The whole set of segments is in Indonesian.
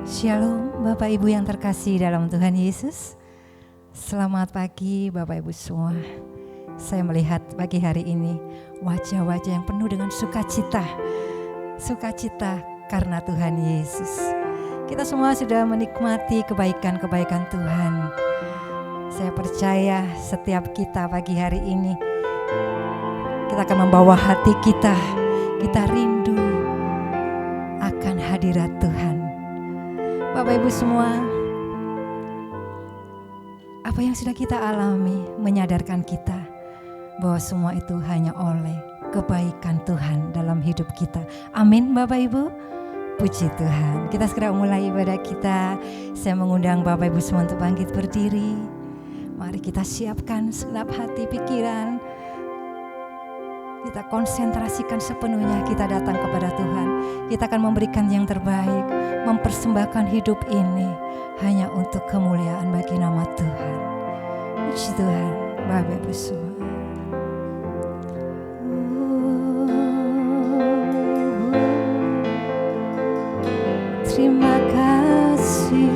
Shalom Bapak Ibu yang terkasih dalam Tuhan Yesus. Selamat pagi Bapak Ibu semua. Saya melihat pagi hari ini wajah-wajah yang penuh dengan sukacita. Sukacita karena Tuhan Yesus. Kita semua sudah menikmati kebaikan-kebaikan Tuhan. Saya percaya setiap kita pagi hari ini kita akan membawa hati kita rindu akan hadirat Tuhan. Bapak Ibu semua, apa yang sudah kita alami menyadarkan kita bahwa semua itu hanya oleh kebaikan Tuhan dalam hidup kita. Amin Bapak Ibu, puji Tuhan. Kita segera mulai ibadah kita. Saya mengundang Bapak Ibu semua untuk bangkit berdiri. Mari kita siapkan segenap hati pikiran. Kita konsentrasikan sepenuhnya, kita datang kepada Tuhan. Kita akan memberikan yang terbaik, mempersembahkan hidup ini hanya untuk kemuliaan bagi nama Tuhan. Puji Tuhan, Bapak Ibu semua. Terima kasih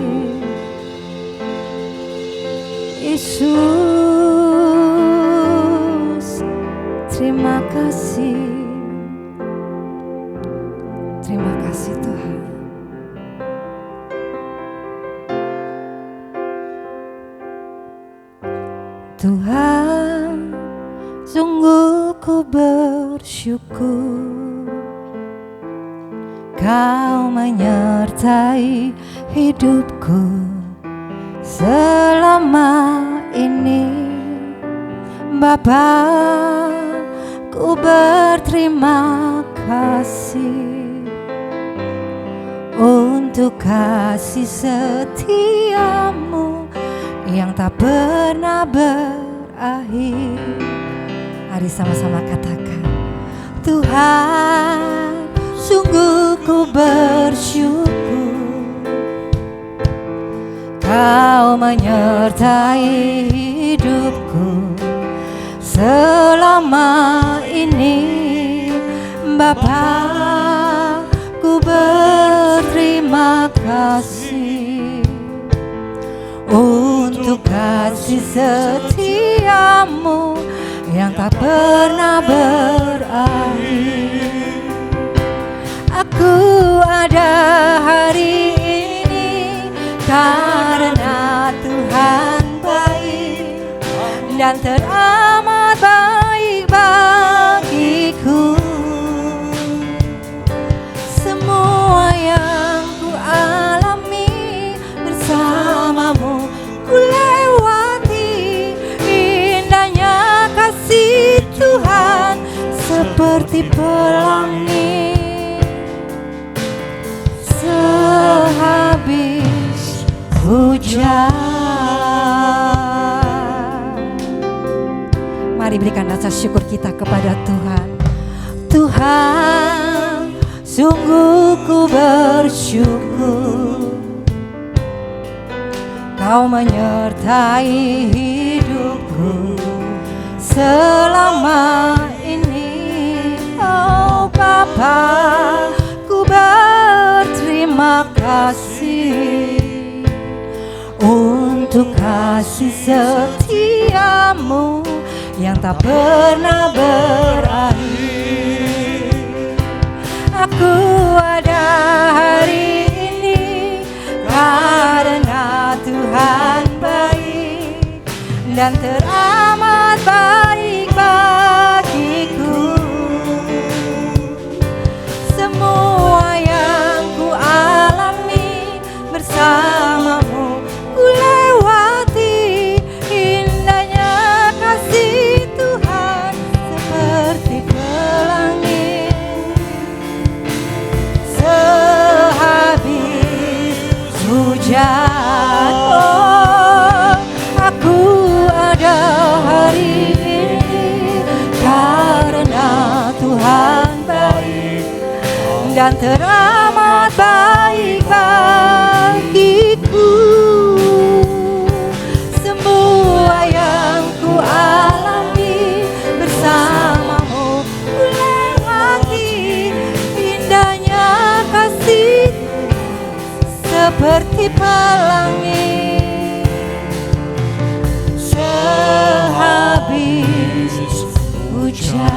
Yesus. Terima kasih Tuhan. Tuhan, sungguh ku bersyukur Kau menyertai hidupku selama ini. Bapa, ku berterima kasih untuk kasih setiamu yang tak pernah berakhir. Mari sama-sama katakan, Tuhan, sungguh ku bersyukur Kau menyertai hidupku selama ini. Bapa, ku berterima kasih untuk kasih setiamu yang tak pernah berakhir. Aku ada hari ini karena Tuhan baik dan teramat baik bagiku. Semua yang ku alami bersamamu ku lewati. Indahnya kasih Tuhan seperti pelangi sehabis hujan. Mari berikan rasa syukur kita kepada Tuhan. Tuhan, sungguh ku bersyukur Kau menyertai hidupku selama ini. Oh Bapa, ku berterima kasih untuk kasih setiamu yang tak pernah berakhir. Aku ada hari ini karena Tuhan baik dan teramat baik bagiku. Semua yang ku alami bersamamu ku lewati. Indahnya kasih Tuhan seperti pelangi sehabis hujan. Oh, aku ada hari ini karena Tuhan baik dan teramat baik bagiku. Semua yang ku alami bersamamu ku lewati. Indahnya kasih seperti pelangi sehabis hujan.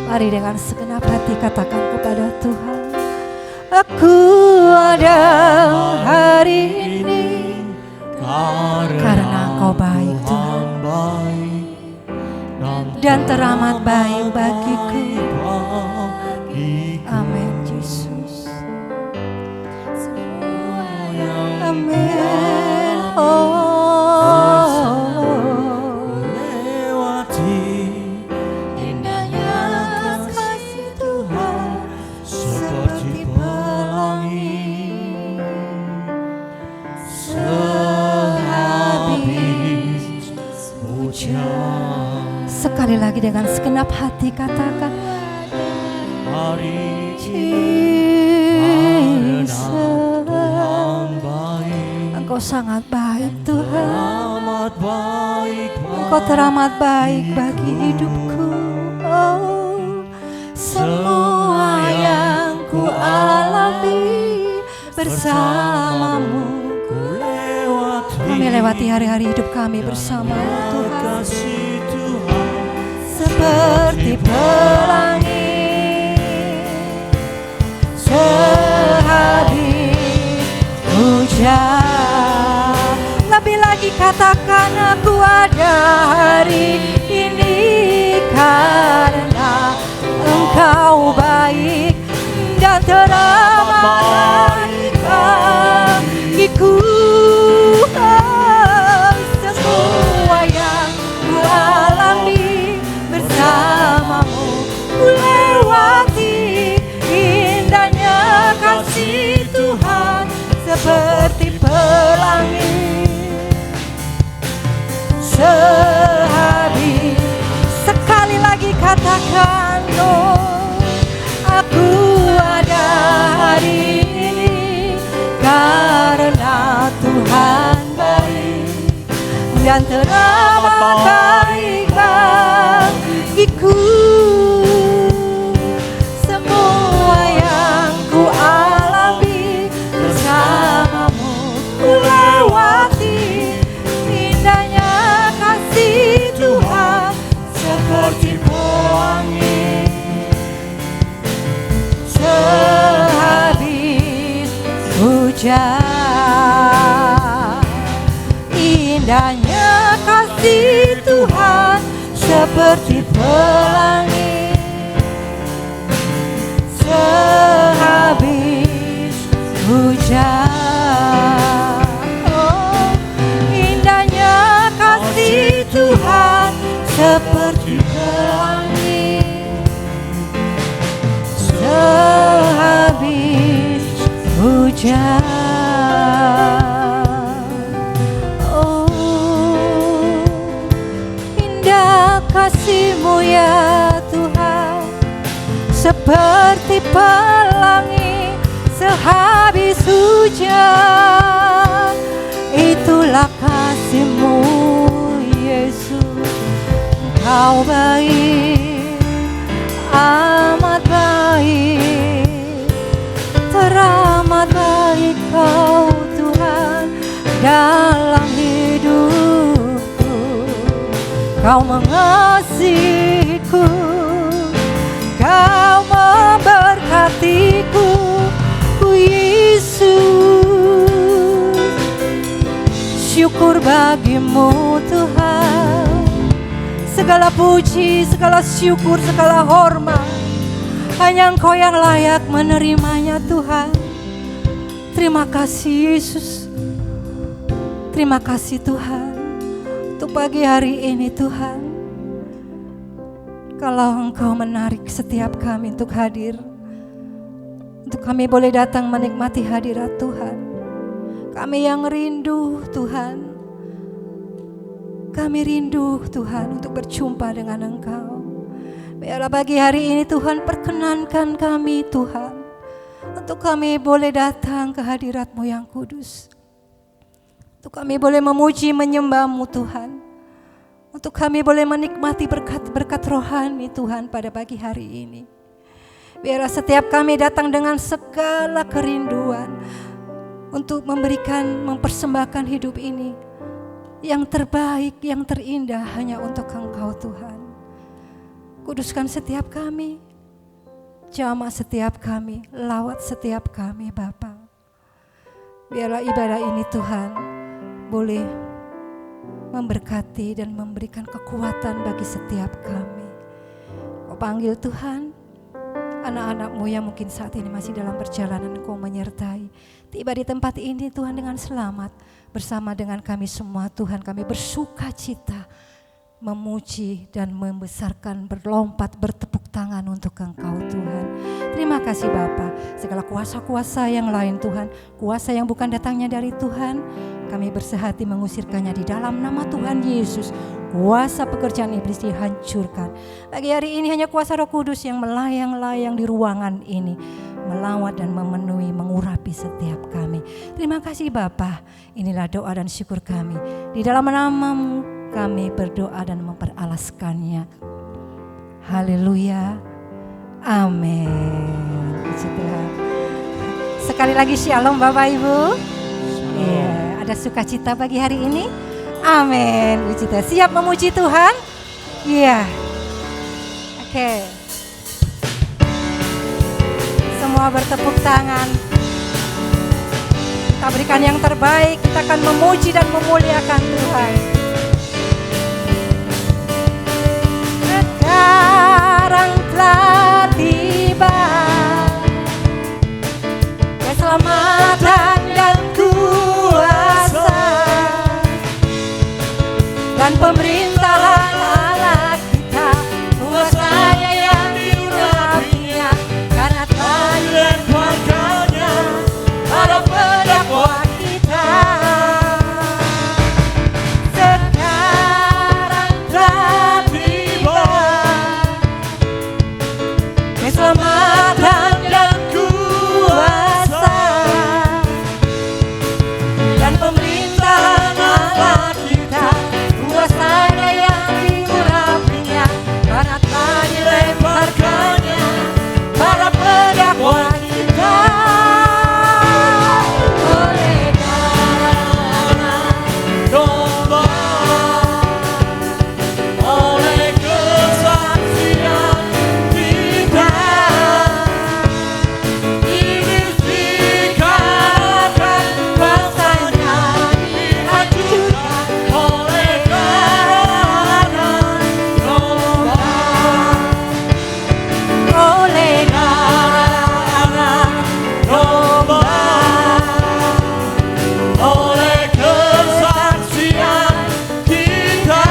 Mari dengan segenap hati katakan kepada Tuhan, aku ada hari ini karena Engkau baik Tuhan, dan teramat baik bagiku. Amin Yesus. Amin. Lewati indahnya kasih Tuhan seperti pelangi sehabis hujan. Sekali lagi dengan segenap hati katakan, Hari Jesus, Tuhan baik, Engkau sangat baik Tuhan. amat baik, Engkau teramat baik bagi hidupku. Oh, semua yang ku alami bersamamu. Kami lewati hari-hari hidup kami bersama Tuhan. kasih Tuhan Seperti pelangi sehabis hujan. Lebih lagi katakan, aku ada hari ini karena Engkau baik dan teramat baik bagiku. Semua yang ku alami bersamamu, ku lewati indahnya kasih Tuhan seperti pelangi sehabis. Sekali lagi katakan, oh, aku ada hari ini karena Tuhan baik dan teramat baik bagiku. Semua yang ku alami bersamamu, ku lewati indahnya kasih Tuhan seperti pelangi sehabis hujan. Indahnya kasih Tuhan seperti pelangi sehabis hujan. Oh, indahnya kasih Tuhan seperti pelangi sehabis hujan. Kasih-Mu ya Tuhan seperti pelangi sehabis hujan. Itulah kasih-Mu Yesus, Engkau baik, amat baik, teramat baik Kau Tuhan dalam hidupku. Kau mengasihiku, Kau memberkatiku, Yesus. Syukur bagi-Mu Tuhan. Segala puji, segala syukur, segala hormat hanya Engkau yang layak menerimanya Tuhan. Terima kasih Yesus. Terima kasih Tuhan untuk pagi hari ini Tuhan. Kalau Engkau menarik setiap kami untuk hadir, untuk kami boleh datang menikmati hadirat Tuhan. Kami yang rindu Tuhan, kami rindu Tuhan untuk berjumpa dengan Engkau. Biarlah pagi hari ini Tuhan perkenankan kami Tuhan, untuk kami boleh datang ke hadirat-Mu yang kudus. Untuk kami boleh memuji menyembah-Mu Tuhan. Untuk kami boleh menikmati berkat-berkat rohani Tuhan pada pagi hari ini. Biarlah setiap kami datang dengan segala kerinduan untuk mempersembahkan hidup ini yang terbaik, yang terindah hanya untuk Engkau Tuhan. Kuduskan setiap kami, jamah setiap kami, lawat setiap kami Bapa. Biarlah ibadah ini Tuhan boleh memberkati dan memberikan kekuatan bagi setiap kami. Kau panggil Tuhan anak-anak-Mu yang mungkin saat ini masih dalam perjalanan, Kau menyertai. Tiba di tempat ini Tuhan dengan selamat. Bersama dengan kami semua Tuhan, kami bersuka cita, memuji dan membesarkan, berlompat, bertepuk tangan untuk Engkau Tuhan. Terima kasih Bapa. Segala kuasa-kuasa yang lain Tuhan, kuasa yang bukan datangnya dari Tuhan, kami bersehati mengusirkannya di dalam nama Tuhan Yesus. Kuasa pekerjaan iblis dihancurkan. Pagi hari ini hanya kuasa Roh Kudus yang melayang-layang di ruangan ini, melawat dan memenuhi, mengurapi setiap kami. Terima kasih Bapa. Inilah doa dan syukur kami. Di dalam nama-Mu kami berdoa dan memperalaskannya. Haleluya. Amin. Puji Tuhan. Sekali lagi shalom Bapak Ibu. Iya, ada sukacita pagi hari ini. Amin. Puji Tuhan. Siap memuji Tuhan? Iya. Oke. Semua bertepuk tangan. Kita berikan yang terbaik. Kita akan memuji dan memuliakan Tuhan. Sekarang telah tiba keselamatan dan kuasa dan pemerintahan Allah kita, kuasanya yang diurapinya, karena telah dilemparkannya pada pendakwa kita. Sekarang telah tiba keselamatan dan kuasa dan pemerintahan Allah kita, kuasanya yang diurapinya, karena telah dilemparkannya para pendakwa kita. Oleh karena domba, oleh kesaksian kita, iblis dikalahkan, kuasanya dihancurkan. Oleh karena domba, oleh karena domba, oleh kesaksian kita,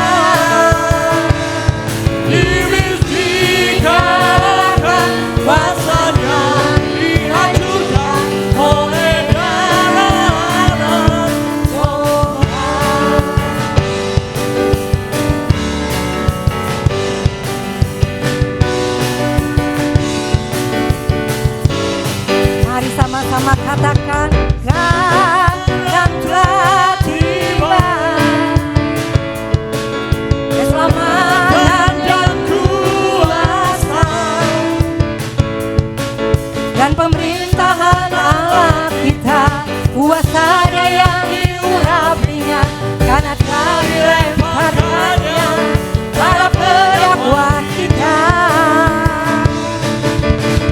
iblis dikalahkan, kuasanya dihancurkan. Oleh karena domba. Mari sama-sama katakan, sekarang telah tiba keselamatan dan kuasa dan pemerintahan Allah kita, kuasanya yang diurapinya, karena telah dilemparkannya para pendakwa kita.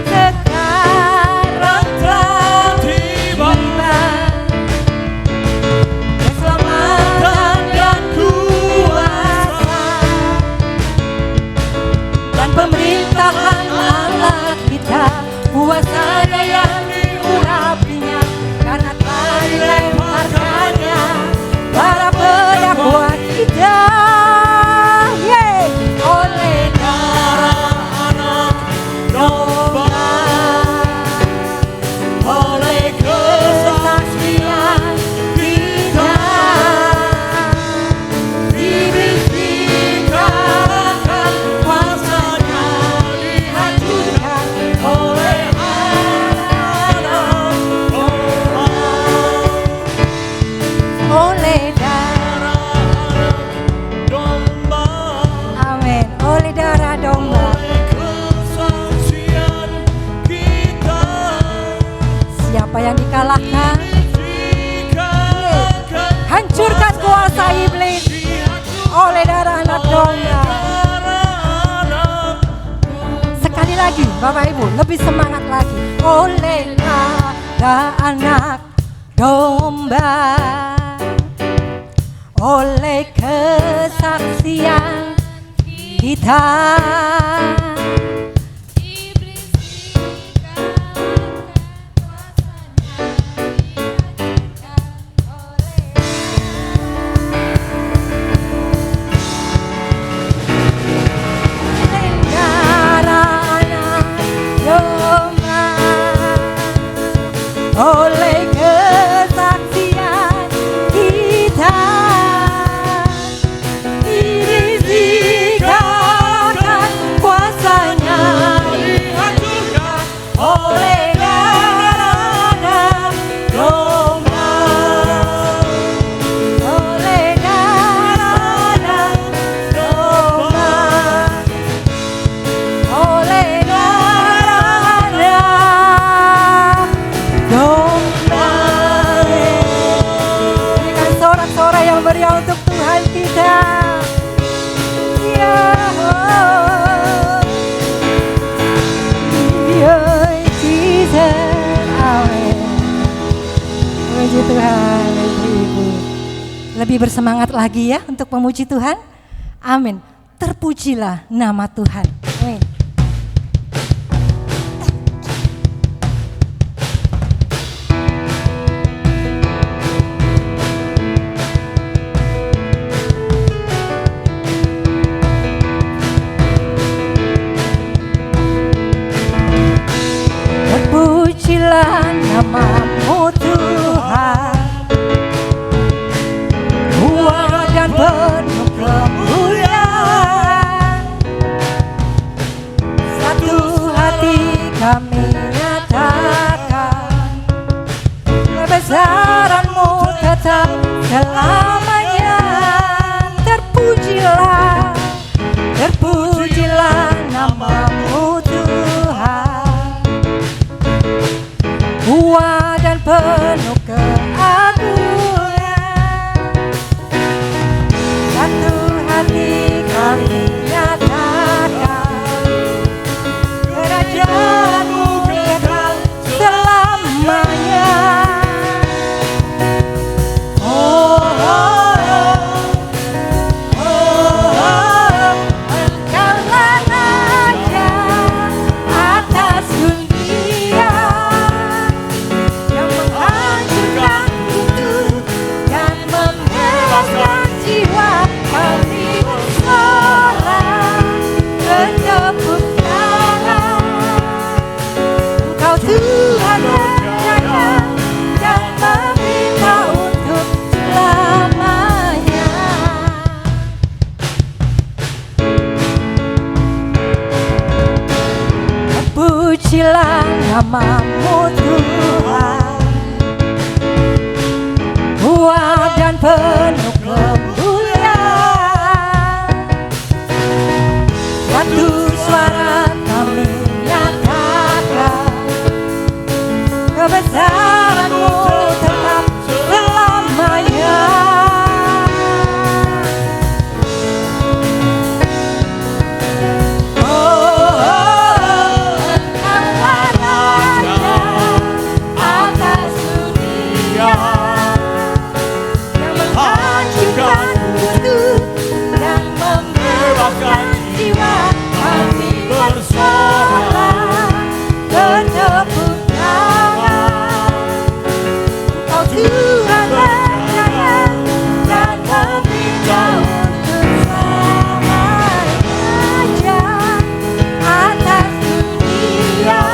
Sekarang telah tiba keselamatan dan kuasa dan pemerintahan Allah kita, kuasanya yang diurapinya, karena telah dilemparkannya para pendakwa kita. Yeay! Oleh Karena domba, oleh kesaksian kita, iblis dikalahkan, kuasanya dihancurkan. Oleh karena yang dikalahkan. Hancurkan kuasa iblis oleh darah anak domba. Sekali lagi Bapak Ibu, lebih semangat lagi. Oleh darah anak domba, oleh kesaksian kita, oleh kesaksian kita, iblis dikalahkan, kuasanya dihancurkan oleh darah domba, oleh darah domba, oleh yang meriah untuk Tuhan kita. Jesus, amin. Puji Tuhan, Ibu-ibu. Lebih bersemangat lagi ya untuk memuji Tuhan. Amin. Terpujilah nama Tuhan. Amin. Terpujilah nama-Mu Tuhan, kuat dan penuh kemuliaan. Satu hati kami nyatakan, kebesaran-Mu tetap selamanya. Terpujilah, terpujilah nama-Mu Tuhan, kuat dan penuh keagungan. Satu hati kami nyatakan, kerajaan-Mu kekal selamanya. Oh, oh, oh, oh, oh. Engkaulah Raja atas dunia, yang menghancurkan kutub dan membebaskan jiwa. Kami bersorak bertepuk tangan. Engkau Tuhan berjaya dan meminta untuk selamanya. Terpujilah nama-Mu Tuhan, kuat dan penuh kemuliaan. Satu suara kami nyatakan, kebesaran-Mu tetap selamanya. Oh, oh, oh. Engkaulah Raja atas dunia, yang menghancurkan kutub dan membebaskan jiwa. Kami bersorak bertepuk tangan. Engkau Tuhan berjaya dan meminta untuk selamanya. Atas dunia,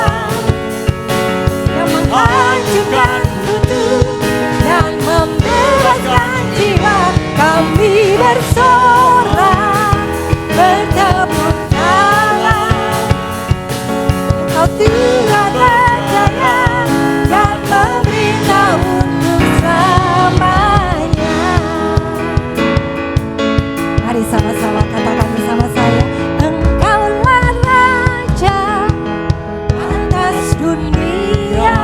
yang menghancurkan kutub dan membebaskan jiwa. Kami bersorak bertepuk tangan. Engkau Tuhan berjaya dan memerintah untuk selamanya. Mari sama-sama katakan bersama saya, Engkaulah Raja atas dunia,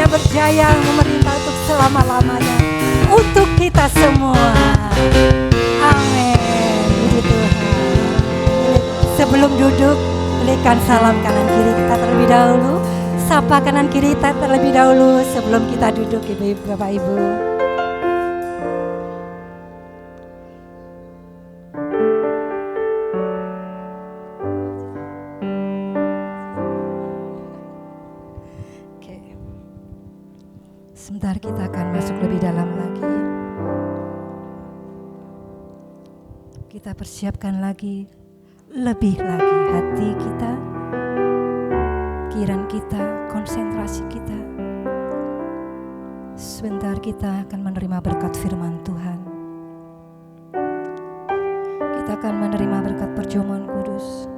berjaya memerintah untuk selama-lamanya untuk kita semua. Amin. Puji Tuhan. Sebelum duduk, berikan salam kanan kiri kita terlebih dahulu. Sapa kanan kiri kita terlebih dahulu sebelum kita duduk, Ibu, Bapak, Ibu. Sebentar kita akan masuk lebih dalam lagi. Kita persiapkan lagi, lebih lagi hati kita, pikiran kita, konsentrasi kita. Sebentar kita akan menerima berkat firman Tuhan. Kita akan menerima berkat perjamuan kudus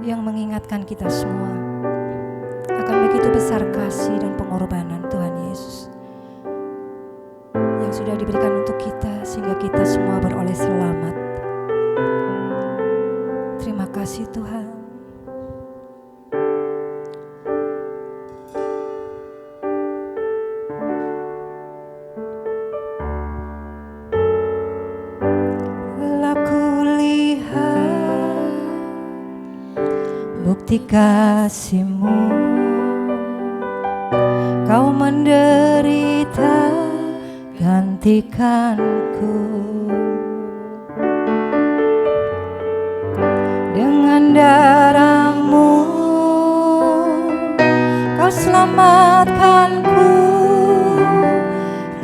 yang mengingatkan kita semua akan begitu besar kasih dan pengorbanan Tuhan Yesus yang sudah diberikan untuk kita sehingga kita semua beroleh selamat. Terima kasih Tuhan. Aku lihat bukti kasih-Mu. Kau menderita gantikanku, dengan darah-Mu Kau selamatkanku.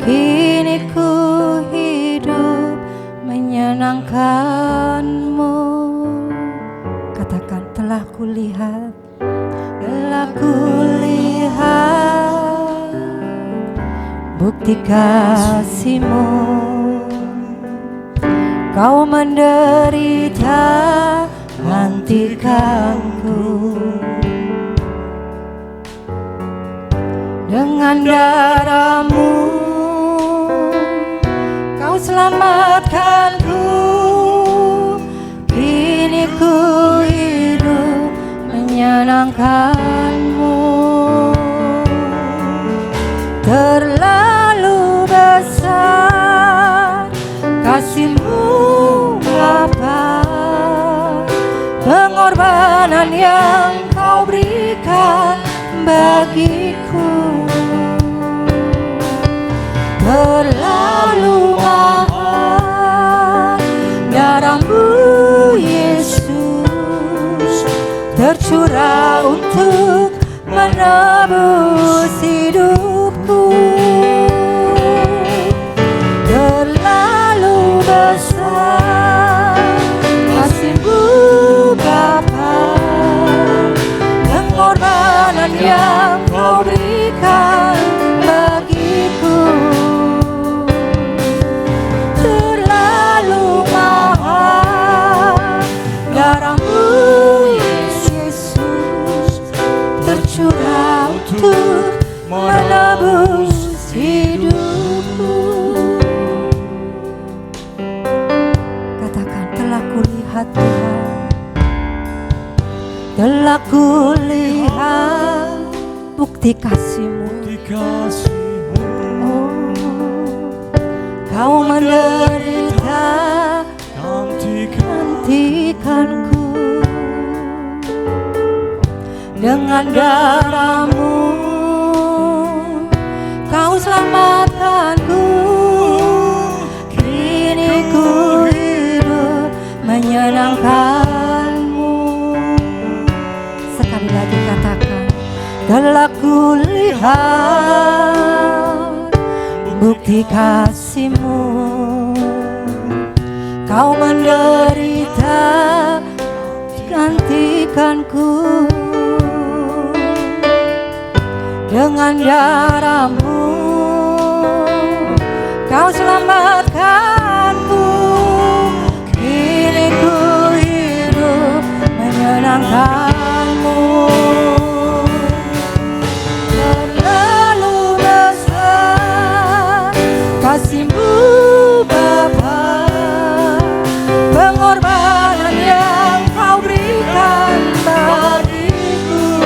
Kini ku hidup menyenangkan-Mu. Katakan, telah kulihat, telah kulihat bukti kasih-Mu. Kau menderita gantikanku, dengan darah-Mu Kau selamatkanku. Kini ku hidup menyenangkan-Mu. Terlalu besar kasih-Mu Bapa, pengorbanan yang Kau berikan bagiku. Terlalu mahal darah-Mu Yesus tercurah untuk menebus hidupku. Terlalu besar kasih-Mu Bapa, pengorbanan yang Kau berikan bagiku. Terlalu mahal darah-Mu Yesus tercurah untuk menebus hidupku. Katakan, telah kulihat Tuhan, telah kulihat bukti kasih-Mu. Oh, Kau menderita gantikanku, dengan darah-Mu Kau selamatkanku. Kini ku hidup menyenangkan-Mu. Sekali lagi katakan, telah kulihat bukti kasih-Mu. Kau menderita gantikanku, dengan darah-Mu Kau selamatkanku. Kini ku hidup menyenangkan-Mu. Terlalu besar kasih-Mu Bapa, pengorbanan yang Kau berikan bagiku.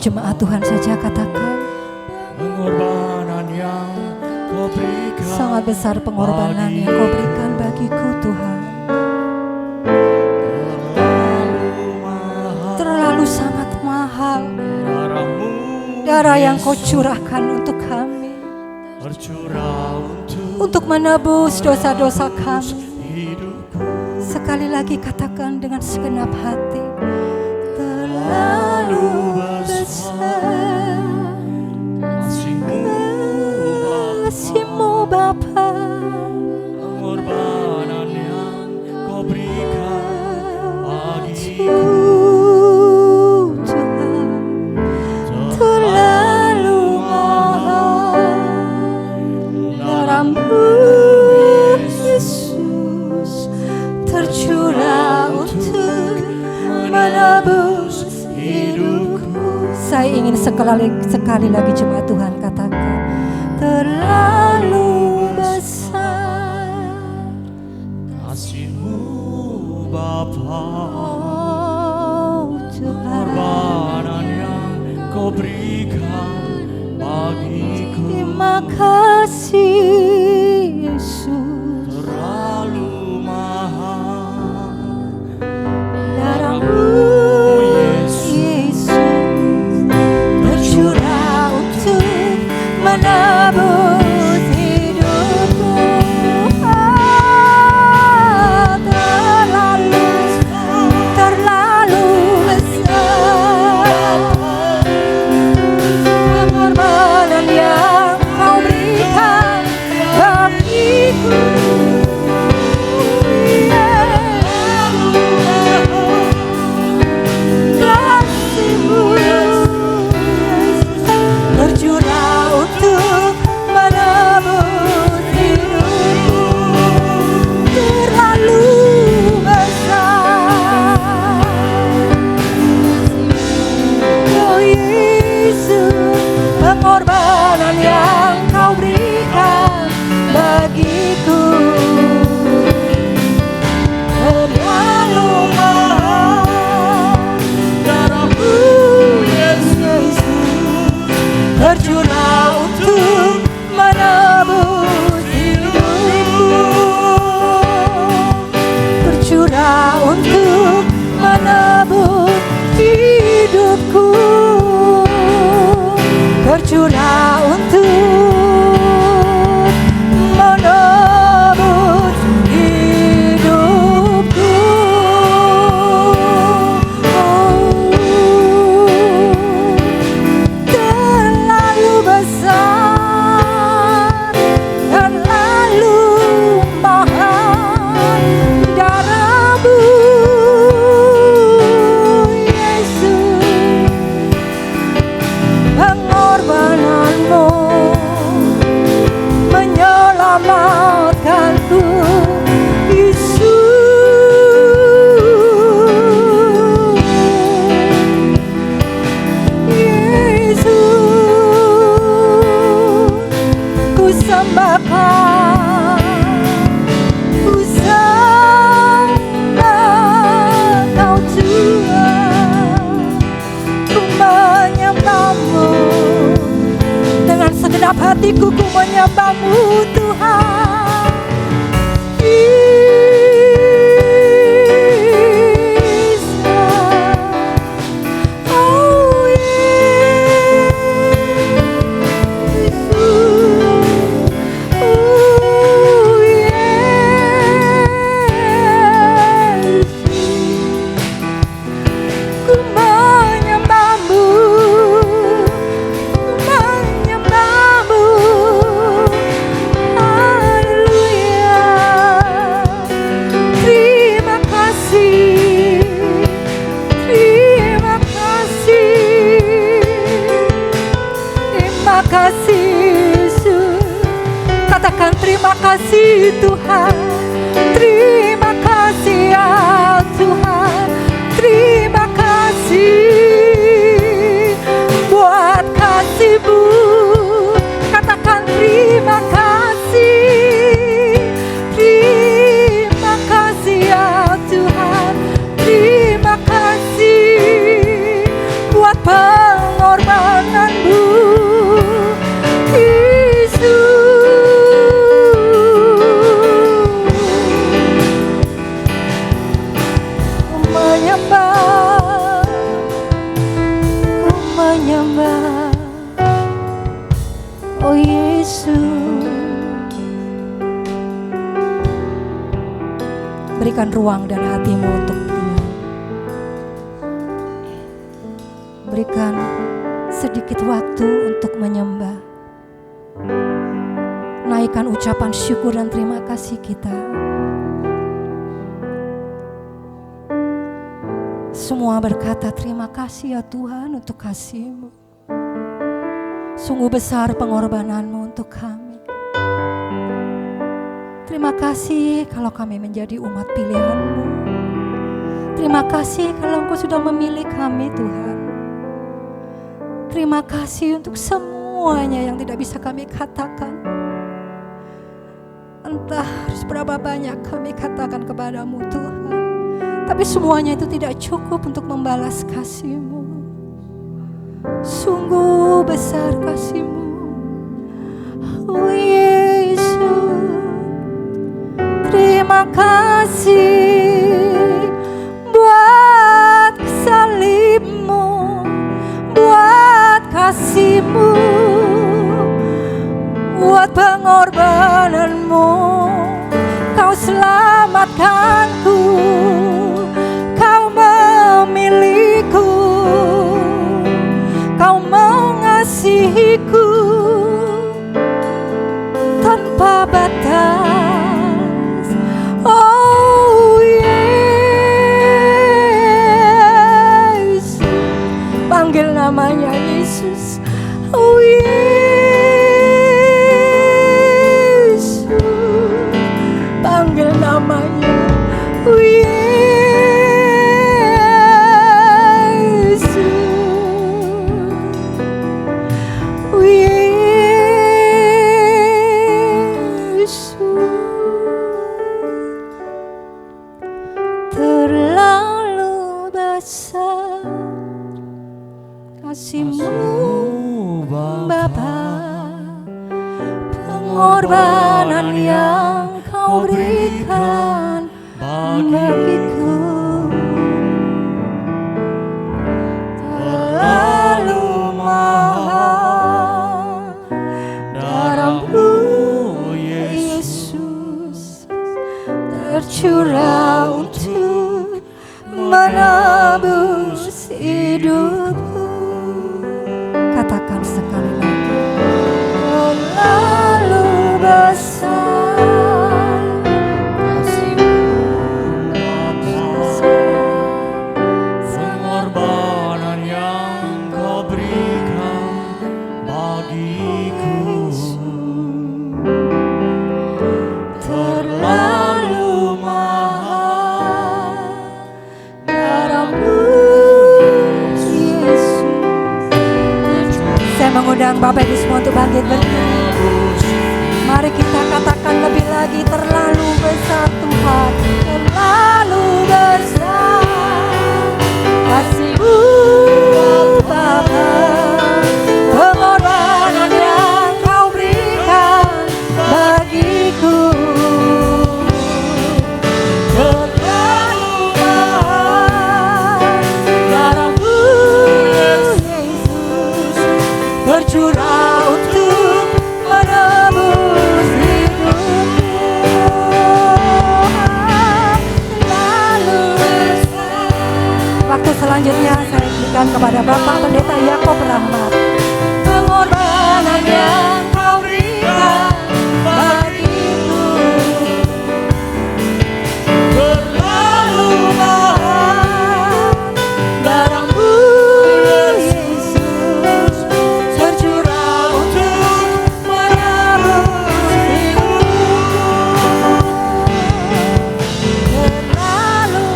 jemaat Tuhan saja katakan, pengorbanan yang kau berikan, sangat besar pengorbanan yang kau berikan bagiku Tuhan. Terlalu sangat mahal darah yang kau curahkan untuk kami, bercurah untuk menebus dosa-dosa kami. hidupku. Sekali lagi katakan dengan segenap hati, terlalu besar kasih-Mu Bapa, Pengorbanan yang kau berikan bagiku, Tuhan, terlalu mahal darah-Mu Yesus tercurah untuk menebus hidupku. Saya ingin sekali lagi jemaat Tuhan katakan, terlalu besar kasih-Mu Bapa, oh Tuhan. pengorbanan yang kau berikan bagiku, Terima kasih Yesus, terlalu mahal darah-Mu Yesus tercurah untuk menebus hidupku. Terlalu besar pengorbanan yang kau berikan bagiku. Kasih-Mu tercurah untuk menebus hidupku. Terlalu besar, oh Yesus, pengorbanan yang kau berikan bagiku. Terlalu mahal darah-Mu Yesus tercurah untuk menebus hidupku, tercurah untuk menebus hidupku, tercurah untuk menebus hidupku. Terlalu besar, terlalu mahal darah-Mu Yesus, pengorbanan-Mu menyelamatkanku Yesus. Ku sembahkan, ku sembah Kau Tuhan, ku menyembah-Mu dengan segenap hatiku, ku menyembah-Mu Tuhan. Yesus, oh Yesus, oh Yesus, ku menyembah-Mu, ku menyembah-Mu. Haleluya. Terima kasih, terima kasih, terima kasih Yesus. Katakan terima kasih Tuhan, terima kasih ya Tuhan, terima kasih buat kasih-Mu. Katakan terima kasih, terima kasih ya Tuhan, terima kasih buat pengorbanan Berikan ruang dan hatimu untuk Dia. Berikan sedikit waktu untuk menyembah. Naikkan ucapan syukur dan terima kasih kita. Semua berkata terima kasih ya Tuhan untuk kasih-Mu. Sungguh besar pengorbanan-Mu untuk kami. Terima kasih kalau kami menjadi umat pilihan-Mu. Terima kasih kalau Engkau sudah memilih kami Tuhan. Terima kasih untuk semuanya yang tidak bisa kami katakan. Entah harus berapa banyak kami katakan kepadamu Tuhan, tapi semuanya itu tidak cukup untuk membalas kasih-Mu. Sungguh besar kasih-Mu, oh Yesus. Terima kasih buat salib-Mu, buat kasih-Mu, buat pengorbanan-Mu. Kau selamatkanku, Kau memilihku, Kau mengasihiku tanpa batas. Oh Yesus, panggil namanya Yesus. Oh Yesus, panggil namanya. Oh Yesus, oh Yesus. Terlalu besar kasih-Mu Bapa, pengorbanan yang Kau berikan bagiku. Terlalu mahal darah-Mu Yesus tercurah untuk menebus hidupku. Katakan sekali lagi. Terlalu besar kasih-Mu Bapa, pengorbanan yang Kau berikan bagiku. terlalu mahal darah-Mu Yesus. Saya mengundang Bapak Ibu semua untuk bangkit berdiri. Mari kita katakan lebih lagi, terlalu besar Tuhan, terlalu besar kasih-Mu Bapa, pengorbanan yang Kau berikan bagiku. Terlalu mahal darah-Mu Yesus tercurah untuk menebus hidupku. Terlalu besar. Waktu selanjutnya saya berikan kepada Bapak Pendeta Yakob Rahmat. Pengorbanan yang Kau berikan bagiku. Terlalu mahal darah-Mu Yesus tercurah untuk menebus hidupku. Terlalu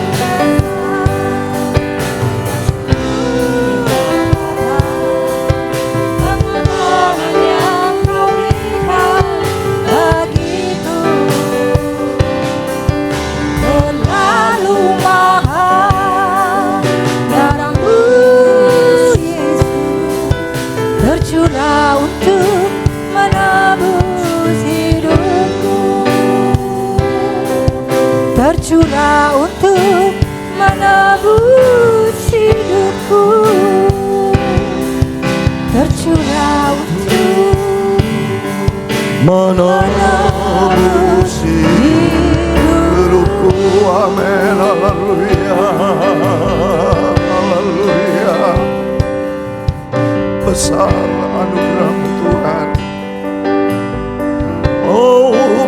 pengorbanan yang Kau berikan bagiku. Terlalu mahal darah-Mu Yesus tercurah untuk menebus hidupku. Tercurah untuk menebus hidupku. Tercurah untuk menebus hidupku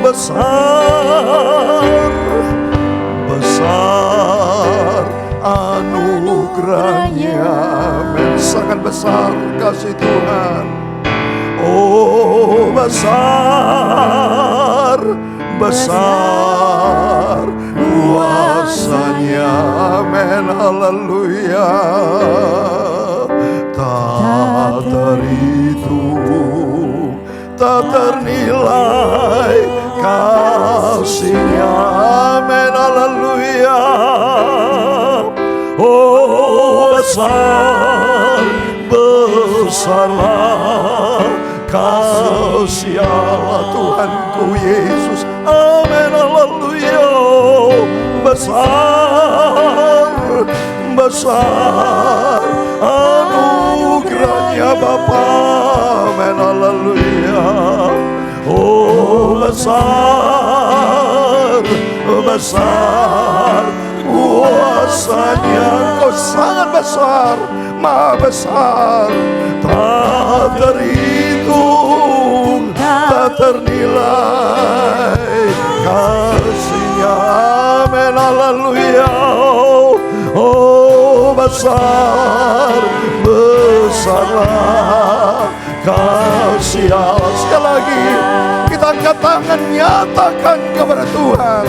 besar, besar anugerahnya. Amin. Sangat besar kasih Tuhan. Oh besar, besar kuasanya. Amin. Haleluya. Tak terhitung, tak ternilai kasih-Nya. Amin. Haleluya. Oh besar, besarlah kasih Allah Tuhanku Yesus. Amin. Haleluya. Besar, besar anugerahnya Bapa. Amin. Haleluya. Oh besar, besar kuasanya. Kau sangat besar, maha besar, tak terhitung, tak ternilai kasih-Nya. Amin. Haleluya. Oh besar, besarlah kasih Allah. Sekali lagi kita angkat tangan, nyatakan kepada Tuhan,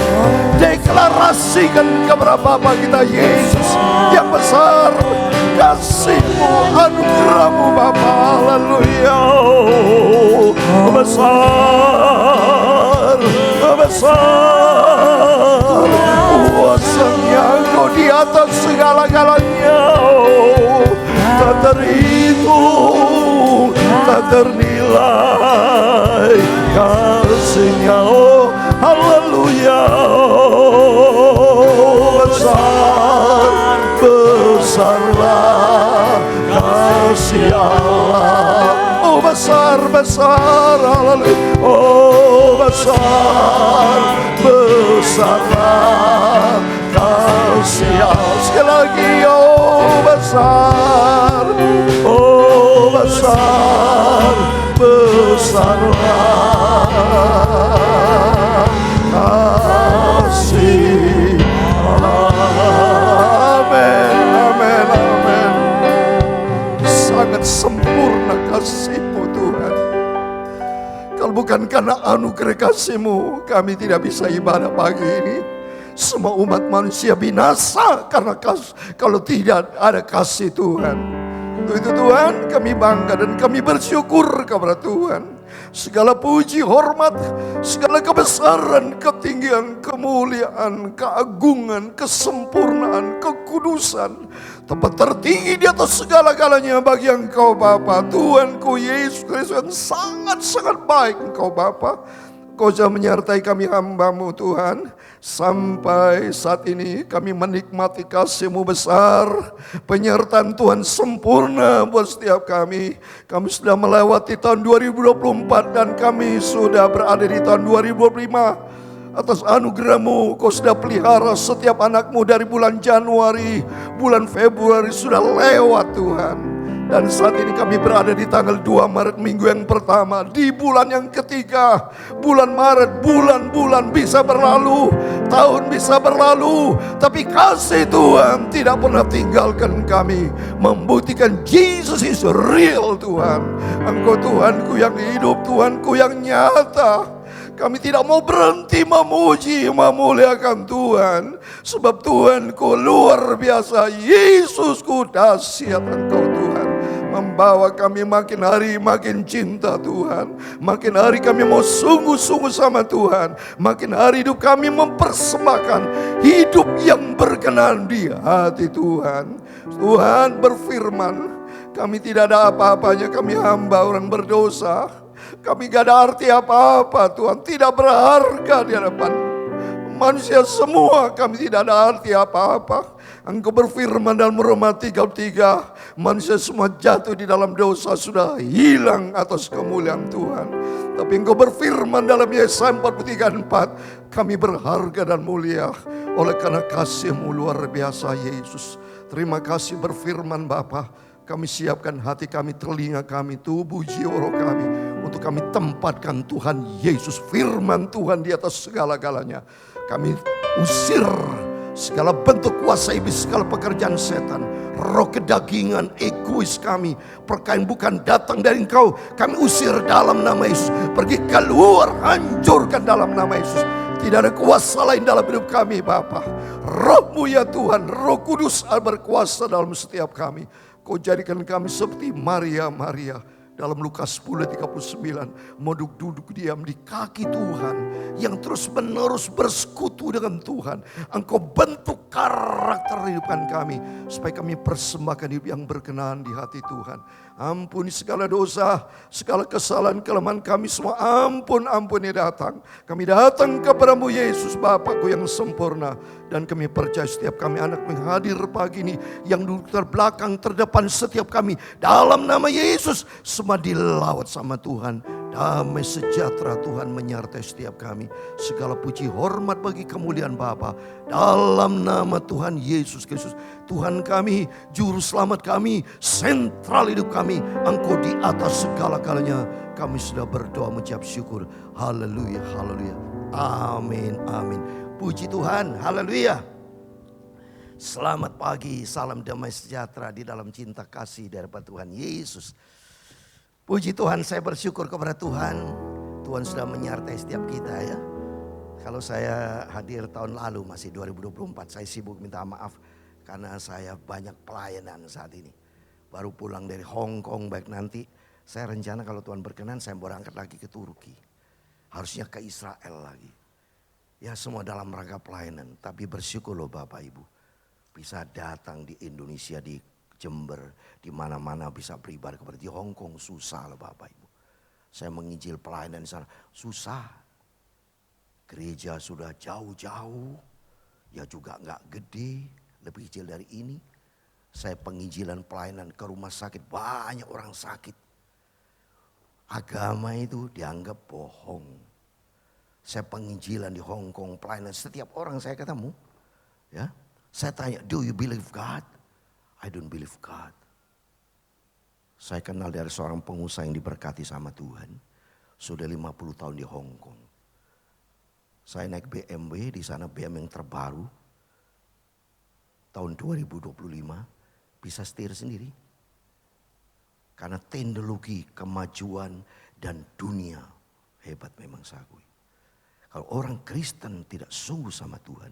deklarasikan kepada Bapa kita Yesus yang besar kasih-Mu, anugerah-Mu Bapa. Haleluya. Besar, besar kuasa-Nya, Engkau di atas segala-galanya. Tak terhitung, tak ternilai kasih-Nya. Oh haleluya. Besar, besarlah kasih Allah. Oh besar, besar, haleluya. Oh besar, besarlah kasih Allah. Sekali lagi. Oh besar, oh besar, besarlah kasih Allah. Amin, amin, amin. Sangat sempurna kasih-Mu Tuhan. Kalau bukan karena anugerah kasih-Mu, kami tidak bisa ibadah pagi ini. Semua umat manusia binasa karena kalau tidak ada kasih Tuhan. Untuk itu Tuhan, kami bangga dan kami bersyukur kepada Tuhan. Segala puji, hormat, segala kebesaran, ketinggian, kemuliaan, keagungan, kesempurnaan, kekudusan, tempat tertinggi di atas segala-galanya bagi Engkau Bapa, Tuhanku Yesus Kristus yang sangat-sangat baik Engkau Bapa. Kau sudah menyertai kami hamba-Mu Tuhan. Sampai saat ini kami menikmati kasih-Mu besar. Penyertaan Tuhan sempurna buat setiap kami. Kami sudah melewati tahun 2024 dan kami sudah berada di tahun 2025. Atas anugerah-Mu, Kau sudah pelihara setiap anak-Mu dari bulan Januari, bulan Februari sudah lewat Tuhan. Dan saat ini kami berada di tanggal 2 Maret minggu yang pertama. Di bulan yang ketiga, bulan Maret, bulan-bulan bisa berlalu, tahun bisa berlalu, tapi kasih Tuhan tidak pernah tinggalkan kami. Membuktikan Jesus is real Tuhan. Engkau Tuhanku yang hidup, Tuhanku yang nyata. Kami tidak mau berhenti memuji, memuliakan Tuhan. Sebab Tuhanku luar biasa. Yesusku dahsyat Engkau Tuhan. Membawa kami makin hari makin cinta Tuhan. Makin hari kami mau sungguh-sungguh sama Tuhan. Makin hari hidup kami mempersembahkan hidup yang berkenan di hati Tuhan. Tuhan berfirman, kami tidak ada apa-apanya, kami hamba orang berdosa. Kami gak ada arti apa-apa Tuhan, tidak berharga di hadapan manusia semua, kami tidak ada arti apa-apa. Engkau berfirman dalam Roma 3:3, manusia semua jatuh di dalam dosa, sudah hilang atas kemuliaan Tuhan. Tapi Engkau berfirman dalam Yesaya 43:4, kami berharga dan mulia oleh karena kasih-Mu luar biasa Yesus. Terima kasih berfirman Bapa. Kami siapkan hati kami, telinga kami, tubuh, jiwa, roh kami untuk kami tempatkan Tuhan Yesus, firman Tuhan di atas segala-galanya. Kami usir segala bentuk kuasa iblis, segala pekerjaan setan, roh kedagingan, egois kami, perkara yang bukan datang dari Engkau, kami usir dalam nama Yesus. Pergi keluar, hancurkan dalam nama Yesus. Tidak ada kuasa lain dalam hidup kami Bapa. Roh-Mu ya Tuhan, Roh Kudus berkuasa dalam setiap kami. Kau jadikan kami seperti Maria dalam Lukas 10:39, mau duduk diam di kaki Tuhan, yang terus menerus bersekutu dengan Tuhan. Engkau bentuk karakter hidupan kami, supaya kami persembahkan hidup yang berkenan di hati Tuhan. Ampuni segala dosa, segala kesalahan, kelemahan kami semua. Ampun ya datang. Kami datang kepada-Mu Yesus, Bapakku yang sempurna. Dan kami percaya setiap kami anak menghadir pagi ini, yang duduk terbelakang, terdepan, setiap kami dalam nama Yesus semua dilawat sama Tuhan. Damai sejahtera Tuhan menyertai setiap kami. Segala puji hormat bagi kemuliaan Bapa dalam nama Tuhan Yesus Kristus. Tuhan kami, juru selamat kami, sentral hidup kami. Engkau di atas segala-galanya. Kami sudah berdoa mengucap syukur. Haleluya, haleluya. Amin, amin. Puji Tuhan, haleluya. Selamat pagi, salam damai sejahtera di dalam cinta kasih daripada Tuhan Yesus. Puji Tuhan, saya bersyukur kepada Tuhan. Tuhan sudah menyertai setiap kita ya. Kalau saya hadir tahun lalu masih 2024, saya sibuk minta maaf karena saya banyak pelayanan saat ini. Baru pulang dari Hong Kong, baik nanti saya rencana kalau Tuhan berkenan saya berangkat lagi ke Turki. Harusnya ke Israel lagi. Ya semua dalam rangka pelayanan, tapi bersyukur loh Bapak Ibu. Bisa datang di Indonesia, di Jember, di mana-mana bisa beribadah kepada. Di Hong Kong susah loh Bapak Ibu. Saya menginjil pelayanan di sana susah. Gereja sudah jauh-jauh, ya juga nggak gede, lebih kecil dari ini. Saya penginjilan pelayanan ke rumah sakit, banyak orang sakit. Agama itu dianggap bohong. Saya penginjilan di Hong Kong pelayanan, setiap orang saya ketemu, ya, saya tanya, do you believe God? I don't believe God. Saya kenal dari seorang pengusaha yang diberkati sama Tuhan. Sudah 50 tahun di Hong Kong. Saya naik BMW di sana, BMW yang terbaru. Tahun 2025 bisa setir sendiri. Karena teknologi, kemajuan dan dunia hebat memang saya akui. Kalau orang Kristen tidak sungguh sama Tuhan,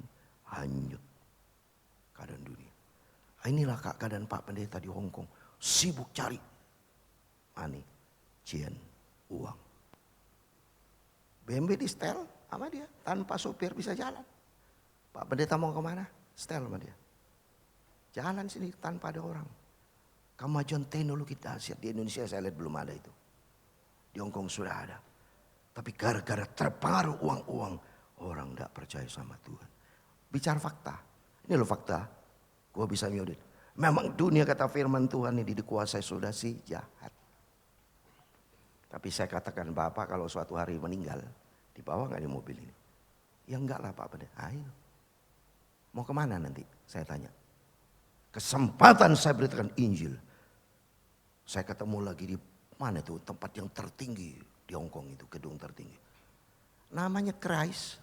hanyut keadaan dunia. Inilah keadaan Pak Pendeta di Hong Kong. Sibuk cari money, cian, uang. BMW di setel sama dia. Tanpa sopir bisa jalan. Pak Pendeta mau kemana? Setel sama dia. Jalan sini tanpa ada orang. Kemajuan teknologi dahsyat di Indonesia saya lihat belum ada itu. Di Hong Kong sudah ada. Tapi gara-gara terpengaruh uang-uang, orang tidak percaya sama Tuhan. Bicara fakta. Ini loh fakta. Gua bisa nyulit. Memang dunia kata firman Tuhan ini dikuasai sudah si jahat. Tapi saya katakan Bapak kalau suatu hari meninggal, dibawa gak di mobil ini? Ya enggak lah Pak Pendeta. Ayo. Mau kemana nanti? Saya tanya. Kesempatan saya beritakan Injil. Saya ketemu lagi di mana tuh tempat yang tertinggi di Hong Kong itu, gedung tertinggi. Namanya Chris.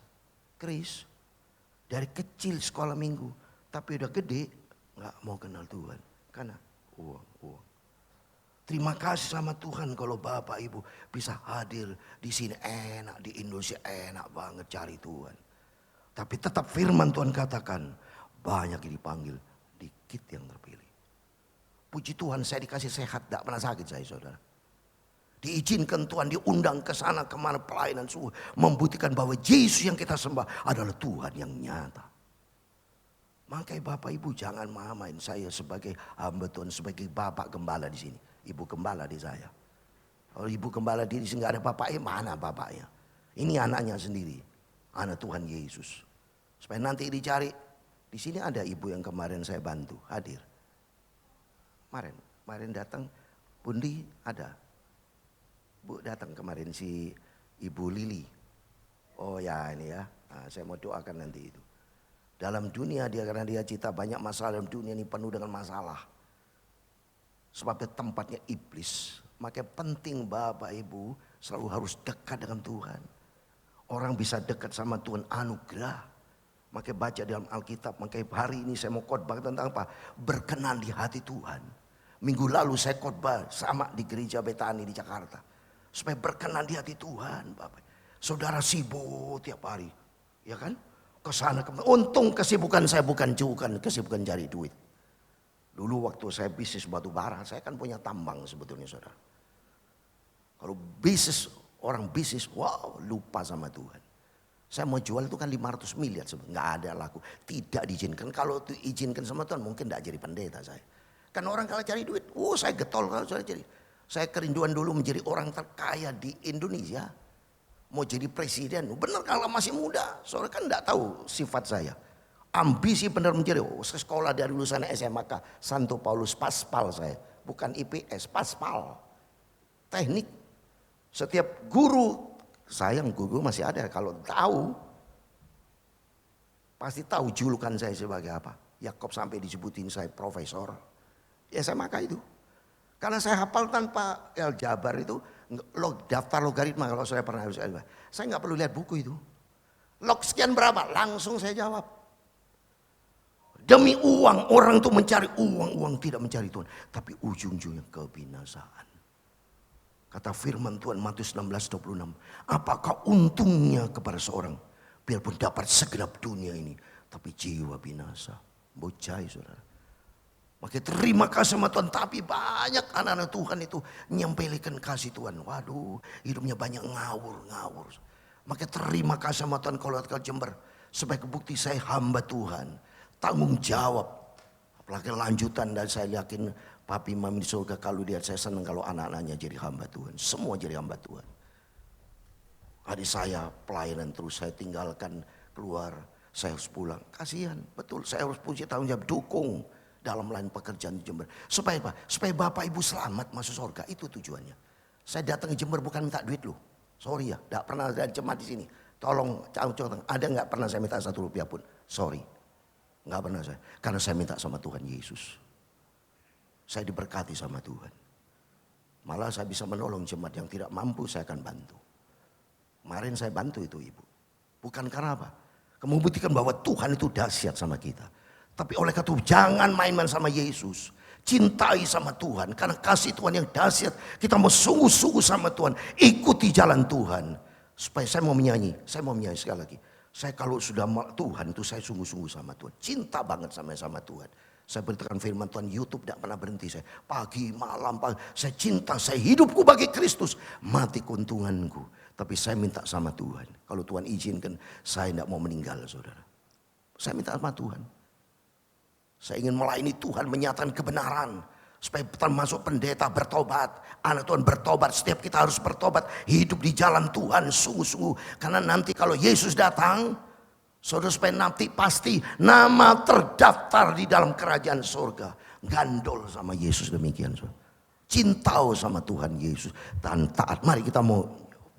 Dari kecil sekolah minggu, tapi udah gede nggak mau kenal Tuhan karena uang. Terima kasih sama Tuhan kalau Bapak Ibu bisa hadir di sini enak, di Indonesia enak banget cari Tuhan. Tapi tetap firman Tuhan katakan banyak yang dipanggil, dikit yang terpilih. Puji Tuhan saya dikasih sehat, tidak pernah sakit saya saudara. Diizinkan Tuhan diundang ke sana kemana pelayanan suhu. Membuktikan bahwa Yesus yang kita sembah adalah Tuhan yang nyata. Makanya Bapak Ibu jangan mamain saya sebagai hamba Tuhan, sebagai bapak gembala di sini. Ibu gembala di saya. Kalau ibu gembala di sini nggak ada bapaknya, mana bapaknya? Ini anaknya sendiri. Anak Tuhan Yesus. Supaya nanti dicari. Di sini ada ibu yang kemarin saya bantu, hadir. Kemarin datang, Bundi ada. Bu datang kemarin si Ibu Lili. Oh ya ini ya, nah, saya mau doakan nanti itu. Dalam dunia dia karena dia cita banyak masalah dalam dunia ini penuh dengan masalah. Sebabnya tempatnya iblis. Makanya penting Bapak Ibu Selalu harus dekat dengan Tuhan. Orang bisa dekat sama Tuhan anugerah. Makanya baca dalam Alkitab. Makanya hari ini saya mau khotbah tentang apa? Berkenan di hati Tuhan. Minggu lalu saya khotbah sama di gereja Betani di Jakarta. Supaya berkenan di hati Tuhan, Bapak. Saudara sibuk tiap hari, ya kan? Kesana kemari. Untung kesibukan saya bukan kesibukan cari duit. Dulu waktu saya bisnis batu bara, saya kan punya tambang sebetulnya, saudara. Kalau bisnis, orang bisnis, wow, lupa sama Tuhan. Saya mau jual itu kan 500 miliar, nggak ada laku. Tidak diizinkan. Kalau diizinkan sama Tuhan mungkin tidak jadi pendeta saya. Kan orang kalau cari duit, saya getol kalau saya cari. Saya kerinduan dulu menjadi orang terkaya di Indonesia. Mau jadi presiden, benar kalau masih muda. Soalnya kan tidak tahu sifat saya. Ambisi benar menjadi, sekolah dari lulusan SMK, Santo Paulus Paspal saya. Bukan IPS, Paspal. Teknik. Setiap guru, sayang guru masih ada, kalau tahu, pasti tahu julukan saya sebagai apa. Yakob sampai disebutin saya profesor. Ya SMK itu. Karena saya hafal tanpa aljabar itu, daftar logaritma kalau saya pernah harus aljabar. Saya nggak perlu lihat buku itu. Log sekian berapa? Langsung saya jawab. Demi uang, orang itu mencari uang, uang tidak mencari Tuhan. Tapi ujung-ujungnya kebinasaan. Kata firman Tuhan Matius 16:26. Apakah untungnya kepada seorang biarpun dapat segenap dunia ini, tapi jiwa binasa. Bocai, saudara. Maka terima kasih sama Tuhan. Tapi banyak anak-anak Tuhan itu nyempelikan kasih Tuhan. Waduh, hidupnya banyak ngawur. Maka terima kasih sama Tuhan kalau ke Jember. Sebagai bukti saya hamba Tuhan. Tanggung jawab. Apalagi lanjutan dan saya yakin Papi Mami di surga kalau lihat saya senang kalau anak-anaknya jadi hamba Tuhan. Semua jadi hamba Tuhan. Adik saya pelayanan terus, saya tinggalkan keluar. Saya harus pulang. Kasihan, betul. Saya harus punya tanggung jawab, dukung dalam lain pekerjaan di Jember. Supaya apa? Supaya Bapak Ibu selamat masuk surga. Itu tujuannya. Saya datang ke Jember bukan minta duit loh. Sorry ya, tidak pernah ada jemaat di sini. Tolong, ada nggak pernah saya minta 1 rupiah pun? Sorry. Nggak pernah saya. Karena saya minta sama Tuhan Yesus. Saya diberkati sama Tuhan. Malah saya bisa menolong jemaat yang tidak mampu, saya akan bantu. Kemarin saya bantu itu ibu. Bukan karena apa? Membuktikan bahwa Tuhan itu dahsyat sama kita. Tapi oleh karena itu jangan main-main sama Yesus. Cintai sama Tuhan. Karena kasih Tuhan yang dahsyat. Kita mau sungguh-sungguh sama Tuhan. Ikuti jalan Tuhan. Supaya saya mau menyanyi sekali lagi. Saya kalau sudah Tuhan itu saya sungguh-sungguh sama Tuhan. Cinta banget sama Tuhan. Saya beritakan firman Tuhan, YouTube tidak pernah berhenti saya. Pagi, malam, saya cinta, saya hidupku bagi Kristus. Mati keuntunganku. Tapi saya minta sama Tuhan. Kalau Tuhan izinkan, saya tidak mau meninggal, saudara. Saya minta sama Tuhan. Saya ingin melayani Tuhan, menyatakan kebenaran. Supaya termasuk pendeta bertobat. Anak Tuhan bertobat, setiap kita harus bertobat. Hidup di jalan Tuhan, sungguh-sungguh. Karena nanti kalau Yesus datang, saudara supaya nanti pasti nama terdaftar di dalam kerajaan surga. Gandol sama Yesus demikian. Cintau sama Tuhan Yesus. Dan taat. Mari kita mau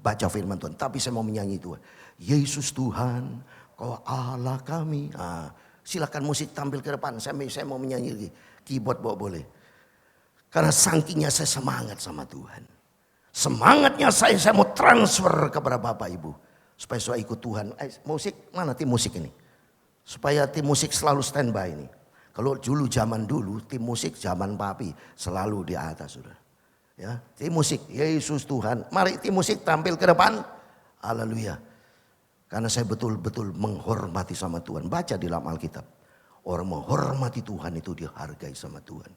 baca firman Tuhan. Tapi saya mau menyanyi Tuhan. Yesus Tuhan, Kau Allah kami. Silakan musik tampil ke depan. Saya mau menyanyi lagi. Keyboard bawa boleh. Karena saking saya semangat sama Tuhan. Semangatnya saya mau transfer kepada Bapak Ibu. Supaya saya ikut Tuhan. Musik, mana tim musik ini? Supaya tim musik selalu standby ini. Kalau dulu zaman dulu, tim musik zaman papi selalu di atas sudah. Ya, tim musik, Yesus Tuhan. Mari tim musik tampil ke depan. Haleluya. Karena saya betul-betul menghormati sama Tuhan. Baca di dalam Alkitab. Orang menghormati Tuhan itu dihargai sama Tuhan.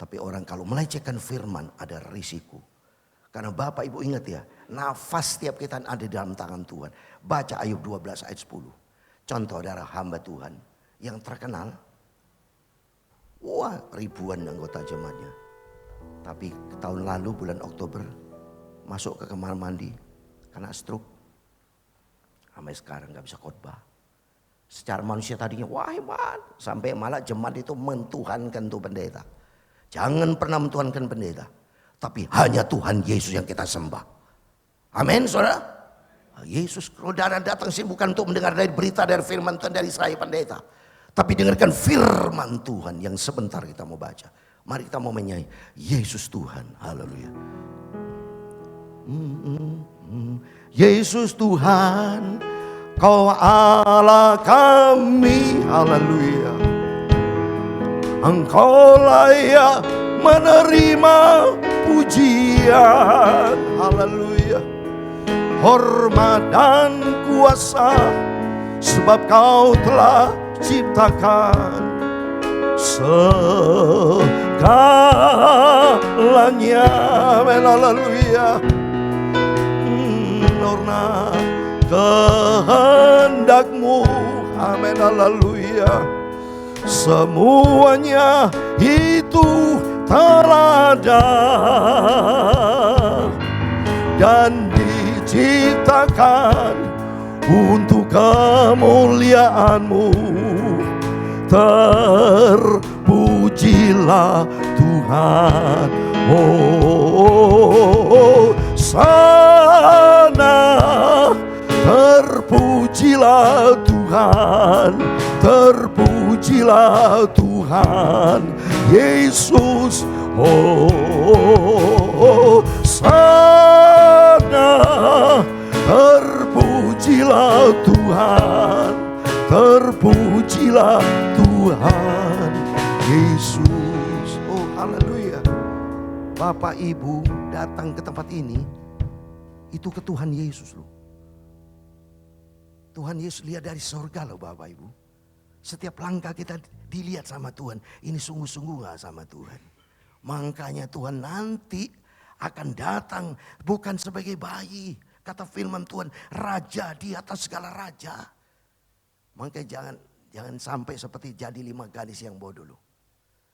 Tapi orang kalau melecehkan firman ada risiko. Karena Bapak Ibu ingat ya, nafas setiap kita ada dalam tangan Tuhan. Baca Ayub 12 ayat 10. Contoh darah hamba Tuhan yang terkenal. Wah, ribuan anggota jemaatnya. Tapi tahun lalu bulan Oktober masuk ke kamar mandi karena stroke. Sampai sekarang gak bisa khotbah. Secara manusia tadinya wah hebat. Sampai malah jemaat itu mentuhankan tuh pendeta. Jangan pernah mentuhankan pendeta. Tapi hanya Tuhan Yesus yang kita sembah. Amin saudara. Yesus saudara datang sini bukan untuk mendengar dari berita dari firman Tuhan dari saya pendeta. Tapi dengarkan firman Tuhan yang sebentar kita mau baca. Mari kita mau menyanyi. Yesus Tuhan. Haleluya. Yesus Tuhan, Kau Allah kami, haleluya. Engkau layak menerima pujian, haleluya. Hormat dan kuasa, sebab Kau telah ciptakan segalanya, haleluya. Karena kehendak-Mu, amin, haleluya. Semuanya itu telah ada dan diciptakan untuk kemuliaan-Mu. Terpujilah Tuhan, oh sana. Terpujilah Tuhan, terpujilah Tuhan Yesus, oh sana. Terpujilah Tuhan, terpujilah Tuhan Yesus. Oh haleluya. Bapak Ibu datang ke tempat ini, itu ke Tuhan Yesus loh. Tuhan Yesus lihat dari surga loh Bapak Ibu. Setiap langkah kita dilihat sama Tuhan. Ini sungguh-sungguh gak sama Tuhan. Makanya Tuhan nanti akan datang bukan sebagai bayi. Kata firman Tuhan, raja di atas segala raja. Makanya jangan sampai seperti jadi 5 gadis yang bodoh loh.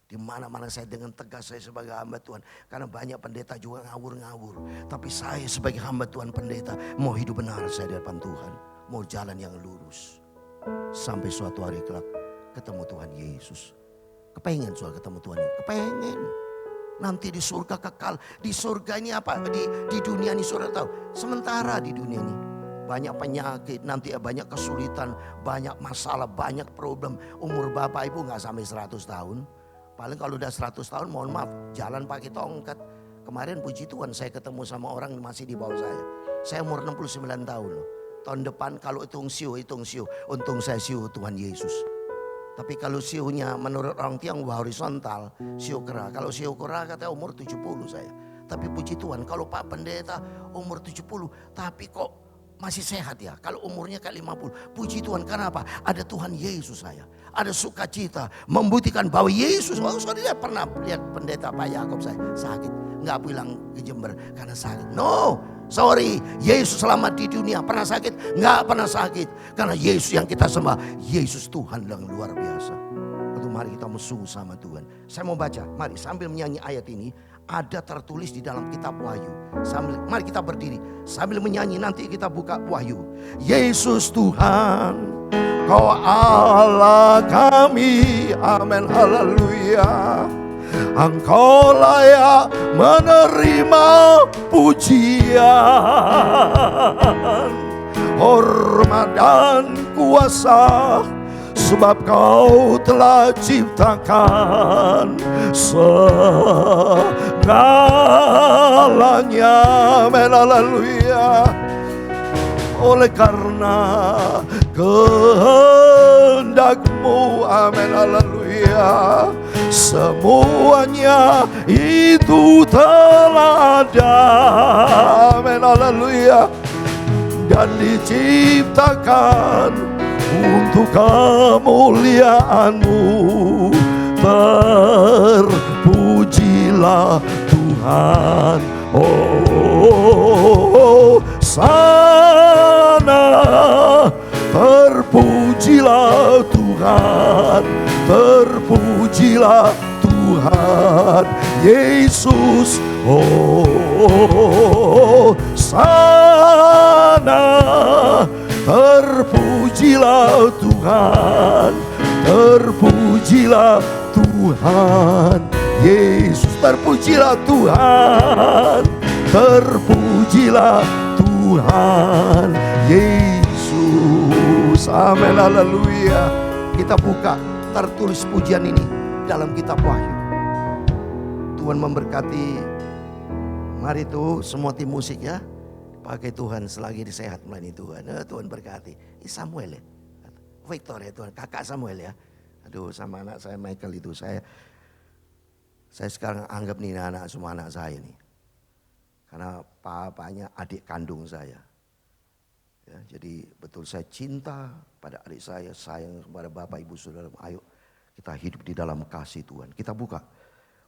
Di mana-mana saya dengan tegas saya sebagai hamba Tuhan. Karena banyak pendeta juga ngawur-ngawur. Tapi saya sebagai hamba Tuhan pendeta mau hidup benar saya di depan Tuhan. Mau jalan yang lurus. Sampai suatu hari kelak ketemu Tuhan Yesus. Kepengen soal ketemu Tuhan Yesus. Kepengen. Nanti di surga kekal. Di surga ini apa? Di dunia ini surga tahu. Sementara di dunia ini. Banyak penyakit, nanti banyak kesulitan, banyak masalah, banyak problem. Umur Bapak Ibu gak sampai 100 tahun. Paling kalau udah 100 tahun mohon maaf, jalan pakai tongkat. Kemarin puji Tuhan saya ketemu sama orang yang masih di bawah saya. Saya umur 69 tahun loh. Tahun depan kalau hitung siu. Untung saya siu Tuhan Yesus. Tapi kalau siunya menurut orang Tionghoa horizontal, siu kera. Kalau siu kera katanya umur 70 saya. Tapi puji Tuhan kalau Pak Pendeta umur 70 tapi kok masih sehat ya. Kalau umurnya kayak 50. Puji Tuhan karena apa? Ada Tuhan Yesus saya. Ada sukacita. Membuktikan bahwa Yesus. Oh saudara pernah lihat pendeta Pak Yakob saya sakit. Nggak bilang ke Jember karena sakit. No. Sorry, Yesus selamat di dunia. Pernah sakit? Nggak pernah sakit. Karena Yesus yang kita sembah, Yesus Tuhan yang luar biasa. Lalu mari kita musuh sama Tuhan. Saya mau baca, mari sambil menyanyi ayat ini. Ada tertulis di dalam kitab Wahyu. Mari kita berdiri. Sambil menyanyi nanti kita buka Wahyu. Yesus Tuhan, Kau Allah kami. Amin, haleluya. Engkau layak menerima pujian, hormat dan kuasa, sebab Kau telah ciptakan segalanya. Amin, haleluya. Oleh karena kehendak-Mu, amin, haleluya. Semuanya itu telah ada, amin, haleluya. Dan diciptakan untuk kemuliaan-Mu. Terpujilah Tuhan, oh sana. Terpujilah Tuhan, terpujilah Tuhan Yesus, oh sana. Terpujilah Tuhan, terpujilah Tuhan Yesus. Terpujilah Tuhan, terpujilah Tuhan Yesus. Amin, haleluya. Kita buka tertulis pujian ini dalam kitab Wahyu. Tuhan memberkati Mari tuh semua tim musik ya. Pakai Tuhan selagi disehat melayani Tuhan. Tuhan berkati. Ini Samuel ya. Victor ya Tuhan. Kakak Samuel ya. Aduh sama anak saya Michael itu. Saya sekarang anggap nih anak semua anak saya nih. Karena papanya adik kandung saya. Ya, jadi betul saya cinta pada adik saya. Sayang kepada Bapak Ibu Saudara. Ayo kita hidup di dalam kasih Tuhan. Kita buka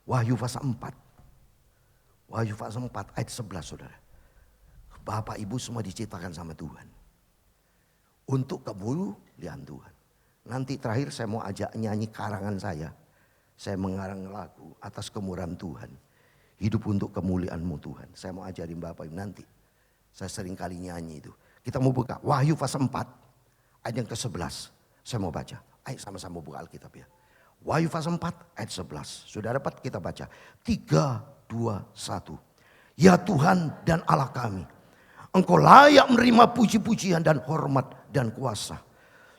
Wahyu pasal 4. Wahyu pasal 4 ayat 11 saudara. Bapak Ibu semua diciptakan sama Tuhan. Untuk kemuliaan Tuhan. Nanti terakhir saya mau ajak nyanyi karangan saya. Saya mengarang lagu atas kemurahan Tuhan. Hidup untuk kemuliaan-Mu Tuhan. Saya mau ajarin Bapak Ibu nanti. Saya sering kali nyanyi itu. Kita mau buka Wahyu pasal 4 ayat yang ke-11. Saya mau baca. Ayo sama-sama buka Alkitab ya. Wahyu pasal 4 ayat 11. Sudah dapat kita baca. 3, 2, 1. Ya Tuhan dan Allah kami. Engkau layak menerima puji-pujian dan hormat dan kuasa.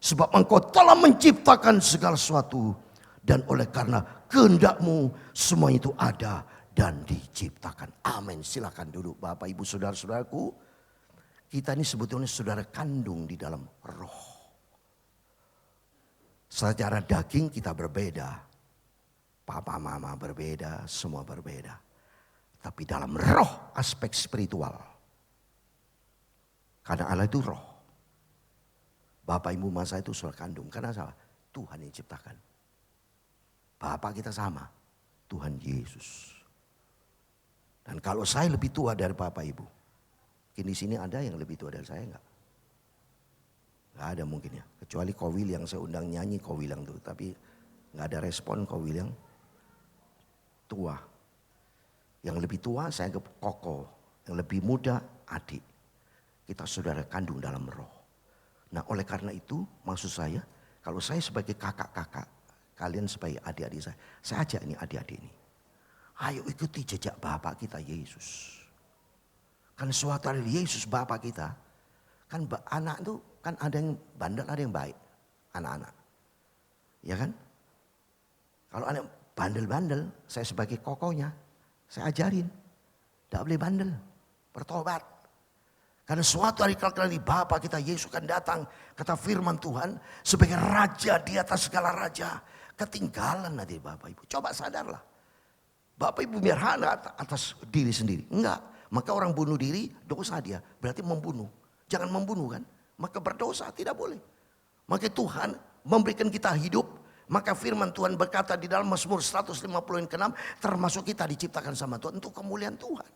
Sebab engkau telah menciptakan segala sesuatu. Dan oleh karena kehendak-Mu semua itu ada dan diciptakan. Amin. Silakan duduk Bapak Ibu Saudara-saudaraku. Kita ini sebetulnya saudara kandung di dalam roh. Secara daging kita berbeda. Papa mama berbeda, semua berbeda. Tapi dalam roh aspek spiritual. Karena Allah itu roh. Bapak ibu masa itu saudara kandung. Karena salah, Tuhan yang ciptakan. Bapak kita sama, Tuhan Yesus. Dan kalau saya lebih tua dari Bapak Ibu, di sini ada yang lebih tua dari saya enggak? Enggak ada mungkin ya. Kecuali Kowil yang saya undang nyanyi Kowil yang itu. Tapi enggak ada respon Kowil yang tua. Yang lebih tua saya ke Koko. Yang lebih muda adik. Kita saudara kandung dalam roh. Nah oleh karena itu maksud saya. Kalau saya sebagai kakak-kakak. Kalian sebagai adik-adik saya. Saya ajak ini adik-adik ini. Ayo ikuti jejak Bapak kita Yesus. Kan suatu hari Yesus Bapak kita. Kan anak itu kan ada yang bandel ada yang baik. Anak-anak. Ya kan? Kalau anak bandel-bandel. Saya sebagai kokonya. Saya ajarin. Tidak boleh bandel. Bertobat. Karena suatu hari kali Bapa kita Yesus akan datang. Kata firman Tuhan. Sebagai raja di atas segala raja. Ketinggalan nanti Bapak Ibu. Coba sadarlah. Bapak Ibu biar hana atas diri sendiri. Enggak. Maka orang bunuh diri dosa dia. Berarti membunuh. Jangan membunuh kan. Maka berdosa tidak boleh. Maka Tuhan memberikan kita hidup. Maka firman Tuhan berkata di dalam Mazmur 150 yang ke-6. Termasuk kita diciptakan sama Tuhan untuk kemuliaan Tuhan.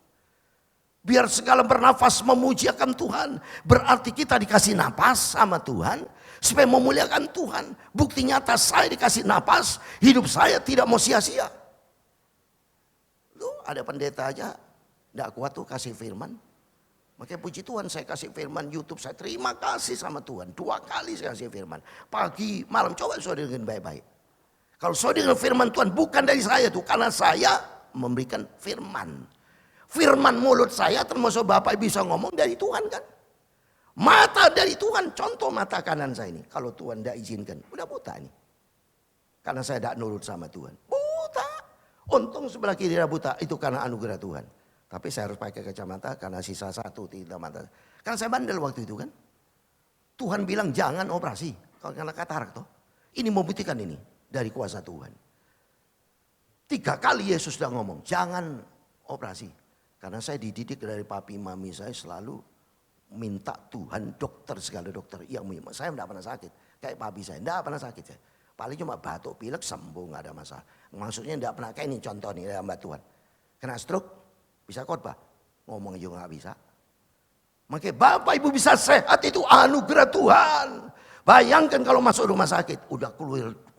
Biar segala bernafas memujiakan Tuhan. Berarti kita dikasih napas sama Tuhan. Supaya memuliakan Tuhan. Bukti nyata saya dikasih napas. Hidup saya tidak mau sia-sia. Loh ada pendeta aja. Tidak kuat tuh kasih firman. Makanya puji Tuhan saya kasih firman YouTube. Saya terima kasih sama Tuhan. 2 kali saya kasih firman. Pagi malam coba saudara dengan baik-baik. Kalau saudara dengan firman Tuhan bukan dari saya tuh. Karena saya memberikan firman. Firman mulut saya termasuk Bapak bisa ngomong dari Tuhan kan. Mata dari Tuhan. Contoh mata kanan saya ini. Kalau Tuhan tidak izinkan. Udah buta nih. Karena saya tidak nurut sama Tuhan. Buta. Untung sebelah kiri dia buta. Itu karena anugerah Tuhan. Tapi saya harus pakai kacamata. Karena sisa 1 tidak mata. Karena saya bandel waktu itu kan. Tuhan bilang jangan operasi. Karena katarak toh. Ini membuktikan ini. Dari kuasa Tuhan. 3 kali Yesus sudah ngomong. Jangan operasi. Karena saya dididik dari papi mami saya selalu minta Tuhan dokter segala dokter yang saya tidak pernah sakit kayak papi saya tidak pernah sakit saya paling cuma batuk pilek sembuh nggak ada masalah maksudnya tidak pernah kayak ini contoh nih ya mbak Tuhan kena stroke bisa khotbah ngomong juga nggak bisa makanya Bapak Ibu bisa sehat itu anugerah Tuhan bayangkan kalau masuk rumah sakit udah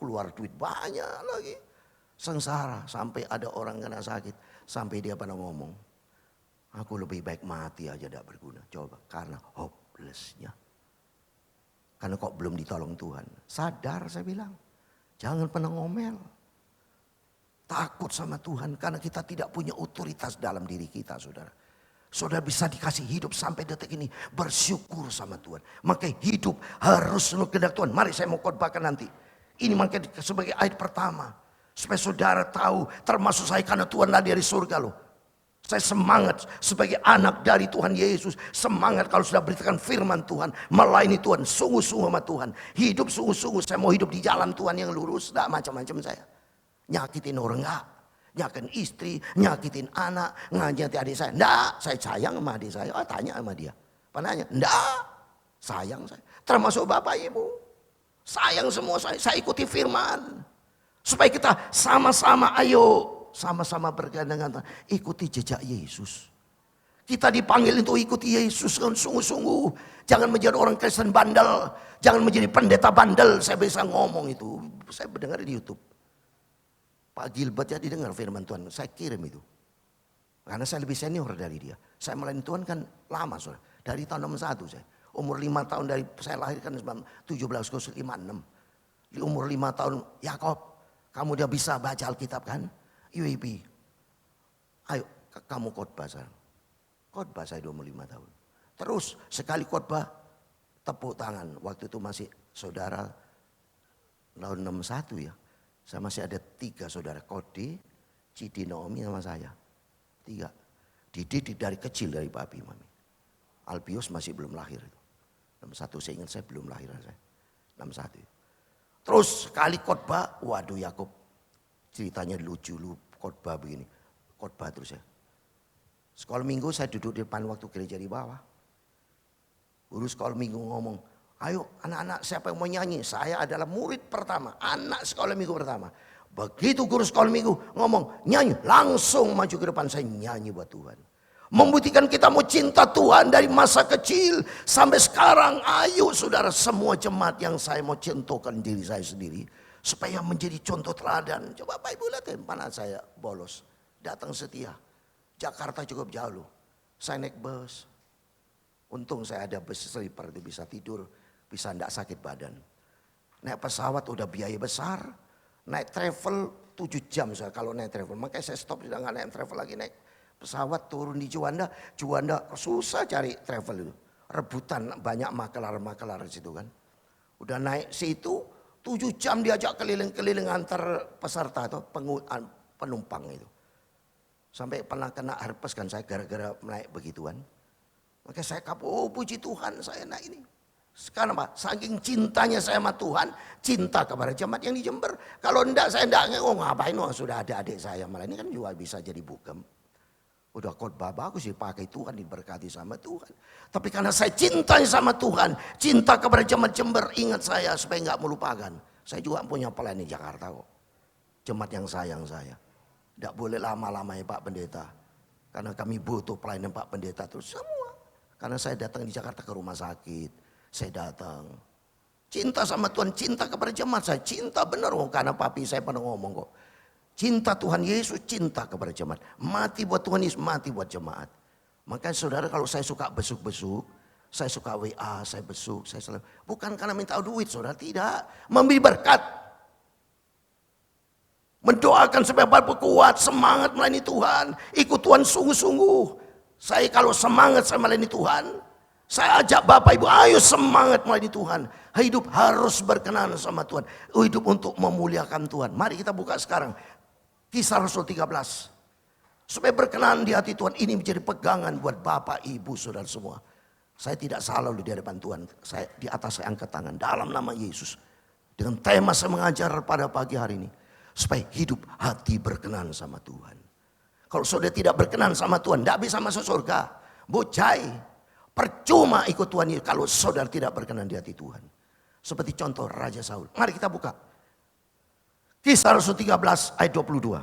keluar duit banyak lagi sengsara sampai ada orang kena sakit sampai dia pernah ngomong aku lebih baik mati aja tidak berguna. Coba karena hopelessnya. Karena kok belum ditolong Tuhan. Sadar saya bilang. Jangan pernah ngomel. Takut sama Tuhan. Karena kita tidak punya otoritas dalam diri kita saudara. Saudara bisa dikasih hidup sampai detik ini. Bersyukur sama Tuhan. Maka hidup harus menurut kehendak Tuhan. Mari saya mau khotbahkan nanti. Ini makanya sebagai ayat pertama. Supaya saudara tahu termasuk saya karena Tuhan lah dari surga loh. Saya semangat sebagai anak dari Tuhan Yesus. Semangat kalau sudah beritakan firman Tuhan. Melayani Tuhan, sungguh-sungguh sama Tuhan. Hidup sungguh-sungguh, saya mau hidup di jalan Tuhan yang lurus. Tidak macam-macam saya. Nyakitin orang enggak. Nyakitin istri, nyakitin anak, nyakitin adik saya. Enggak, saya sayang sama adik saya. Tanya sama dia. Pananya, enggak, sayang saya. Termasuk bapak ibu. Sayang semua saya ikuti firman. Supaya kita sama-sama ayo. Sama-sama bergandengan, ikuti jejak Yesus. Kita dipanggil untuk ikuti Yesus dengan sungguh-sungguh. Jangan menjadi orang Kristen bandel. Jangan menjadi pendeta bandel. Saya bisa ngomong itu. Saya mendengar di YouTube. Pak Gilbert jadi dengar firman Tuhan. Saya kirim itu. Karena saya lebih senior dari dia. Saya melayani Tuhan kan lama. Saudara. Dari tahun 61 saya. Umur 5 tahun dari saya lahir kan 17 Agustus 56. Di umur 5 tahun, Yakob, kamu udah bisa baca Alkitab kan? UAB, ayo kamu khotbah saya. Khotbah saya 25 tahun. Terus sekali khotbah, tepuk tangan. Waktu itu masih saudara tahun 61 ya. Saya masih ada 3 saudara. Kode, Cidi, Naomi sama saya. 3. Dididik dari kecil dari papi mami. Albius masih belum lahir. 61 saya ingat saya belum lahir. 61. Terus sekali khotbah, waduh Yakob. Ceritanya lucu lu khotbah begini. Khotbah terus ya. Sekolah minggu saya duduk di depan waktu gereja di bawah. Guru sekolah minggu ngomong, ayo anak-anak siapa yang mau nyanyi? Saya adalah murid pertama, anak sekolah minggu pertama. Begitu guru sekolah minggu ngomong nyanyi, langsung maju ke depan saya nyanyi buat Tuhan. Membuktikan kita mau cinta Tuhan dari masa kecil sampai sekarang. Ayo saudara semua jemaat yang saya mau contohkan diri saya sendiri. Supaya menjadi contoh teladan. Coba Bapak Ibu lihat mana saya bolos. Datang setia. Jakarta cukup jauh loh. Saya naik bus. Untung saya ada bus sleeper itu bisa tidur. Bisa enggak sakit badan. Naik pesawat udah biaya besar. Naik travel 7 jam saya kalau naik travel. Makanya saya stop sudah nggak naik travel lagi. Naik pesawat turun di Juanda. Juanda susah cari travel itu. Rebutan banyak makelar-makelar di situ kan. Udah naik situ. 7 jam diajak keliling-keliling antar peserta atau penumpang itu. Sampai pernah kena herpes kan saya gara-gara naik begituan. Maka saya kapok, oh puji Tuhan saya naik ini. Sekarang apa? Saking cintanya saya sama Tuhan, cinta kepada jemaat yang di Jember. Kalau enggak saya enggak, oh ngapain, oh sudah ada adik saya. Malah ini kan juga bisa jadi bukem. Udah khotbah bagus dipakai Tuhan, diberkati sama Tuhan. Tapi karena saya cinta sama Tuhan, cinta kepada jemaat Jember, ingat saya supaya nggak melupakan. Saya juga punya pelayan di Jakarta kok. Jemaat yang sayang saya. Tidak boleh lama-lama ya Pak Pendeta. Karena kami butuh pelayanan Pak Pendeta terus semua. Karena saya datang di Jakarta ke rumah sakit. Saya datang. Cinta sama Tuhan, cinta kepada jemaat saya. Cinta benar kok, karena papi saya pernah ngomong kok. Cinta Tuhan Yesus, cinta kepada jemaat. Mati buat Tuhan Yesus, mati buat jemaat. Makanya saudara kalau saya suka besuk-besuk, saya suka WA, saya besuk, saya selalu. Bukan karena minta duit saudara, tidak. Memberi berkat. Mendoakan supaya Bapak kuat, semangat melayani Tuhan. Ikut Tuhan sungguh-sungguh. Saya kalau semangat saya melayani Tuhan, saya ajak Bapak Ibu, ayo semangat melayani Tuhan. Hidup harus berkenan sama Tuhan. Hidup untuk memuliakan Tuhan. Mari kita buka sekarang. Kisah Rasul 13. Supaya berkenan di hati Tuhan. Ini menjadi pegangan buat Bapak, Ibu, Saudara semua. Saya tidak salah di hadapan Tuhan. Saya, di atas saya angkat tangan. Dalam nama Yesus. Dengan tema saya mengajar pada pagi hari ini. Supaya hidup hati berkenan sama Tuhan. Kalau saudara tidak berkenan sama Tuhan. Tidak bisa masuk surga. Bocai. Percuma ikut Tuhan Yesus. Kalau saudara tidak berkenan di hati Tuhan. Seperti contoh Raja Saul. Mari kita buka. Kisah Rasul 13 ayat 22.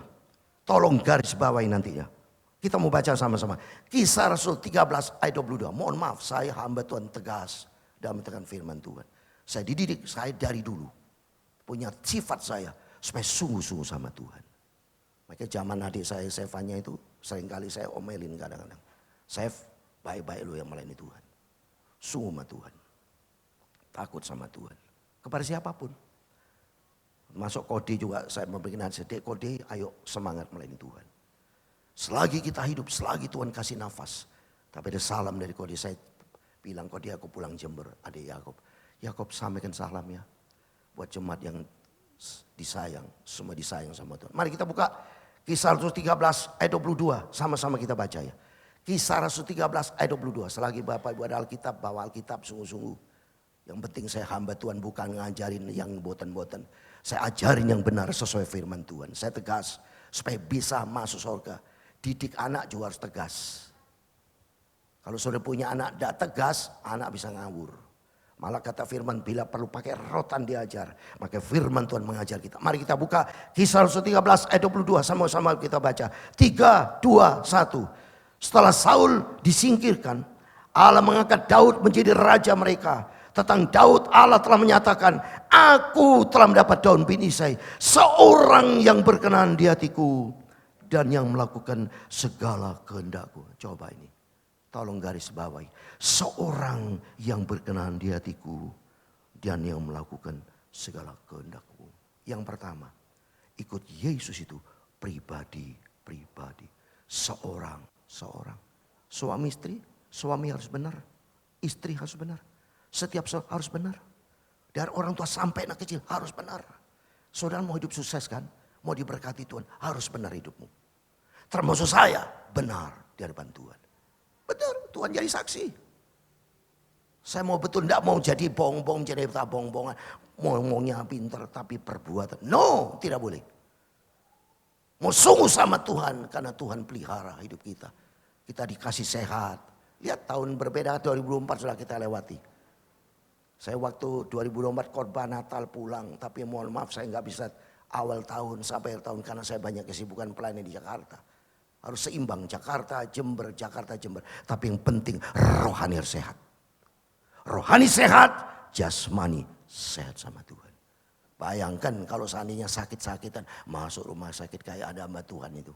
Tolong garis bawahi nantinya. Kita mau baca sama-sama. Kisah Rasul 13 ayat 22. Mohon maaf saya hamba Tuhan tegas dalam menekan firman Tuhan. Saya dididik, saya dari dulu. Punya sifat saya supaya sungguh-sungguh sama Tuhan. Makanya zaman adik saya Sevanya itu seringkali saya omelin kadang-kadang. Saya baik-baik lo yang melayani Tuhan. Sungguh sama Tuhan. Takut sama Tuhan. Kepada siapapun. Masuk Kode juga saya memberikan nasihat. Kode ayo semangat melayani Tuhan. Selagi kita hidup, selagi Tuhan kasih nafas. Tapi ada salam dari Kode. Saya bilang Kode aku pulang Jember. Adik Yakob. Yakob sampaikan salam ya. Buat jemaat yang disayang. Semua disayang sama Tuhan. Mari kita buka Kisah Rasul 13 ayat 22. Sama-sama kita baca ya. Kisah Rasul 13 ayat 22. Selagi Bapak Ibu ada Alkitab, bawa Alkitab sungguh-sungguh. Yang penting saya hamba Tuhan, bukan ngajarin yang boten-boten. Saya ajarin yang benar sesuai firman Tuhan. Saya tegas supaya bisa masuk surga. Didik anak juga harus tegas. Kalau sudah punya anak tidak tegas, anak bisa ngawur. Malah kata firman, bila perlu pakai rotan diajar. Maka firman Tuhan mengajar kita. Mari kita buka Kisah Rasul 13 ayat 22. Sama-sama kita baca. 3, 2, 1. Setelah Saul disingkirkan, Allah mengangkat Daud menjadi raja mereka. Tentang Daud, Allah telah menyatakan, aku telah mendapat Daud bin Isai, seorang yang berkenan di hatiku dan yang melakukan segala kehendakku. Coba ini, tolong garis bawahi. Seorang yang berkenan di hatiku dan yang melakukan segala kehendakku. Yang pertama, ikut Yesus itu pribadi. Seorang. Suami istri, suami harus benar. Istri harus benar. Setiap harus benar. Dari orang tua sampai anak kecil harus benar. Saudara mau hidup sukses kan? Mau diberkati Tuhan, harus benar hidupmu. Termasuk saya, benar di hadapan Tuhan. Benar, Tuhan jadi saksi. Saya mau betul, tidak mau jadi bohong-bohong, jadi bohong-bohongan. Ngomongnya pintar tapi perbuatan. No, tidak boleh. Mau sungguh sama Tuhan karena Tuhan pelihara hidup kita. Kita dikasih sehat. Lihat tahun berbeda 2004 sudah kita lewati. Saya waktu 2024 khotbah Natal pulang. Tapi mohon maaf saya nggak bisa awal tahun sampai akhir tahun. Karena saya banyak kesibukan pelayanan di Jakarta. Harus seimbang Jakarta, Jember. Tapi yang penting rohani harus sehat. Rohani sehat, jasmani sehat sama Tuhan. Bayangkan kalau seandainya sakit-sakitan. Masuk rumah sakit kayak ada hamba Tuhan itu.